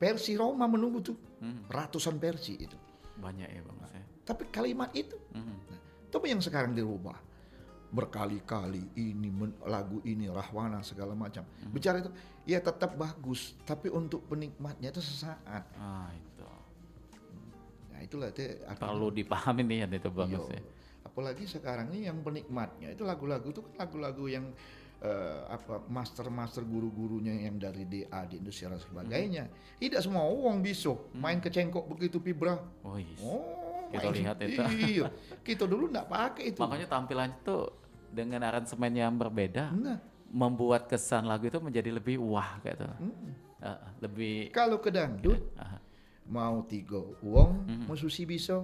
Versi Roma menunggu tuh. Ratusan versi itu. Banyak ya Bang saya. Tapi kalimat itu. Nah, tapi yang sekarang dirubah. Berkali-kali ini lagu ini Rahwana segala macam. Bicara itu ya tetap bagus, tapi untuk penikmatnya itu sesaat. Itu. Nah, itulah itu Perlu dipahami nih itu Bang Iya. ya. Apalagi sekarang ini yang penikmatnya itu lagu-lagu itu kan lagu-lagu yang master guru-gurunya yang dari DA di industri dan sebagainya. Tidak semua orang bisa main kecengkok begitu Pibra. Oh iya. Oh, Kita main- lihat itu. Iya. Kita dulu enggak pakai itu. Makanya tampilannya tuh dengan aransemen yang berbeda, Nah, membuat kesan lagu itu menjadi lebih wah kayak gitu. Lebih kalau ke dangdut Aha. mau 3 uang, mau susi bisa,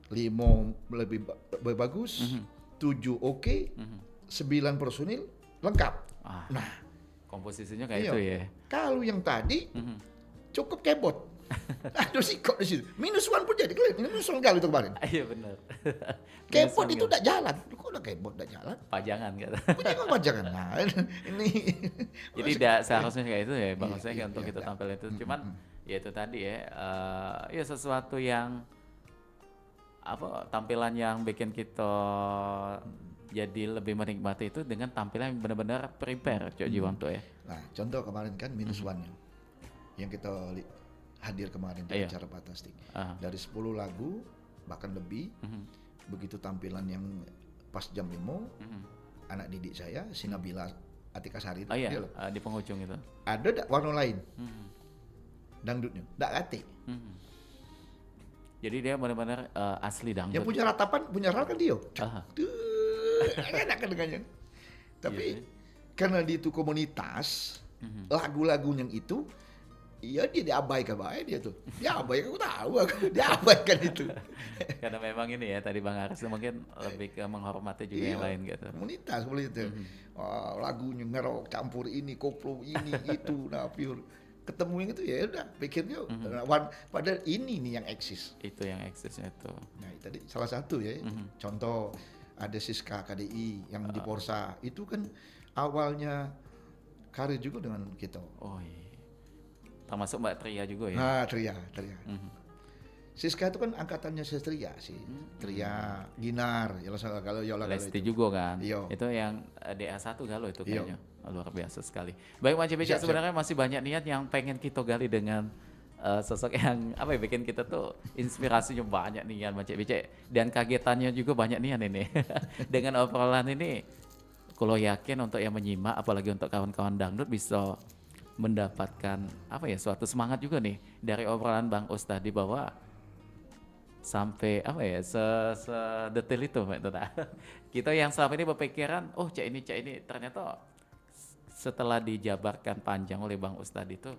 5 lebih bagus, 7 oke, 9 personil lengkap. Nah, Komposisinya kayak iya. itu ya. Kalau yang tadi cukup kebot. Aduh sih kok di situ. -1 pun jadi minus 1 kali itu kemarin. Iya benar. Kebot itu udah jalan. Kok udah kebot udah jalan? Pajangan gitu. Jangan pajangan. Nah, ini. Jadi tidak seharusnya kayak itu ya Bang. Iya, Maksudnya iya, untuk iya, kita iya. tampil itu. Cuman ya itu tadi ya. Ya sesuatu yang apa tampilan yang bikin kita jadi lebih menikmati itu dengan tampilan yang benar-benar prepare Cok Jiwanto ya. Nah, contoh kemarin kan minus one yang kita hadir kemarin di Iya. acara Fantastic. Ah. Dari 10 lagu bahkan lebih, begitu tampilan yang pas jam 5, anak didik saya, Sinabila Atika Sari, Oh iya, dia loh, di penghujung itu. ada warna lain, dangdutnya, ndak kate. Jadi dia benar-benar asli dangdut. Yang punya ratapan, punya ral kan dia. Aha. Enak kan dengannya. Tapi Iya. karena di itu komunitas, lagu-lagu yang itu, ya dia diabaikan baik dia tuh. Dia abaikan, aku tahu, dia abaikan itu. Karena memang ini ya tadi Bang Aris mungkin lebih ke menghormati juga yang Iya, lain gitu. komunitas seperti itu. Lagunya ngerok campur ini, koplo ini itu, nah pure ketemu yang itu ya udah pikirnya padahal ini nih yang eksis. Itu yang eksisnya itu. Nah tadi salah satu ya contoh ada Siska KDI yang di Porsa itu kan awalnya karir juga dengan kita. Oh iya. Termasuk Mbak Tria juga ya. Nah Tria. Siska itu kan angkatannya Tria sih. Tria, Ginar, ya kalau Yola Lesti itu. juga kan. Iya. Itu yang DA1 galau itu Iya. kayaknya. Luar biasa sekali. Baik Mance Beca, Siap. sebenarnya masih banyak niat yang pengen kita gali dengan sosok yang apa ya bikin kita tuh inspirasinya banyak nih Mance Beca, dan kagetannya juga banyak nih ini. Dengan obrolan ini kalau yakin untuk yang menyimak apalagi untuk kawan-kawan dangdut bisa mendapatkan apa ya suatu semangat juga nih dari obrolan Bang Us tadi bahwa sampai apa ya sedetail itu Mbak Tata. Kita yang selama ini berpikiran cak ini ternyata setelah dijabarkan panjang oleh Bang Ustad itu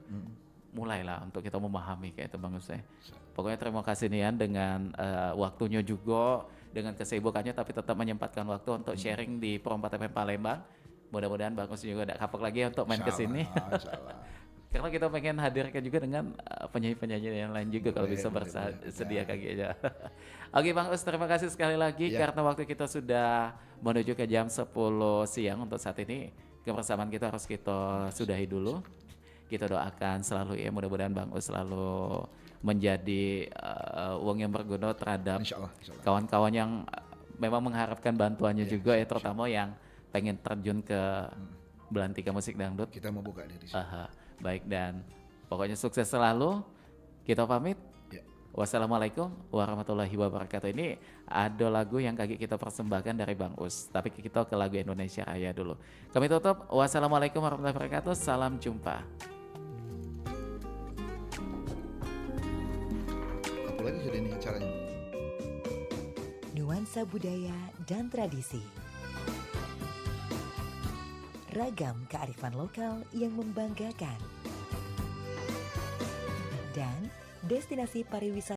mulailah untuk kita memahami kayak itu Bang Ustad. Pokoknya terima kasih Nian dengan waktunya juga dengan kesibukannya tapi tetap menyempatkan waktu untuk sharing di Pro 4 FM Palembang. Mudah-mudahan Bang Ustad juga tidak kapok lagi untuk main ke sini. Insyaallah. Karena kita pengen hadirkan juga dengan penyanyi-penyanyi yang lain juga kalau bisa bersedia kaki aja. Oke Bang Us, terima kasih sekali lagi karena waktu kita sudah menuju ke jam 10 siang untuk saat ini. Kebersamaan kita harus kita sudahi dulu. Kita doakan selalu ya mudah-mudahan Bang Us selalu menjadi uang yang berguna terhadap Insyaallah. kawan-kawan yang memang mengharapkan bantuannya juga ya terutama yang pengen terjun ke belantika musik dangdut. Kita mau buka diri sini. Baik dan pokoknya sukses selalu. Kita pamit. Ya. Wassalamualaikum warahmatullahi wabarakatuh. Ini ada lagu yang kaki kita persembahkan dari Bang Us. Tapi kita ke lagu Indonesia Raya dulu. Kami tutup. Wassalamualaikum warahmatullahi wabarakatuh. Salam jumpa. Apa lagi sudah ini acaranya? Nuansa budaya dan tradisi. Ragam kearifan lokal yang membanggakan. Dan destinasi pariwisata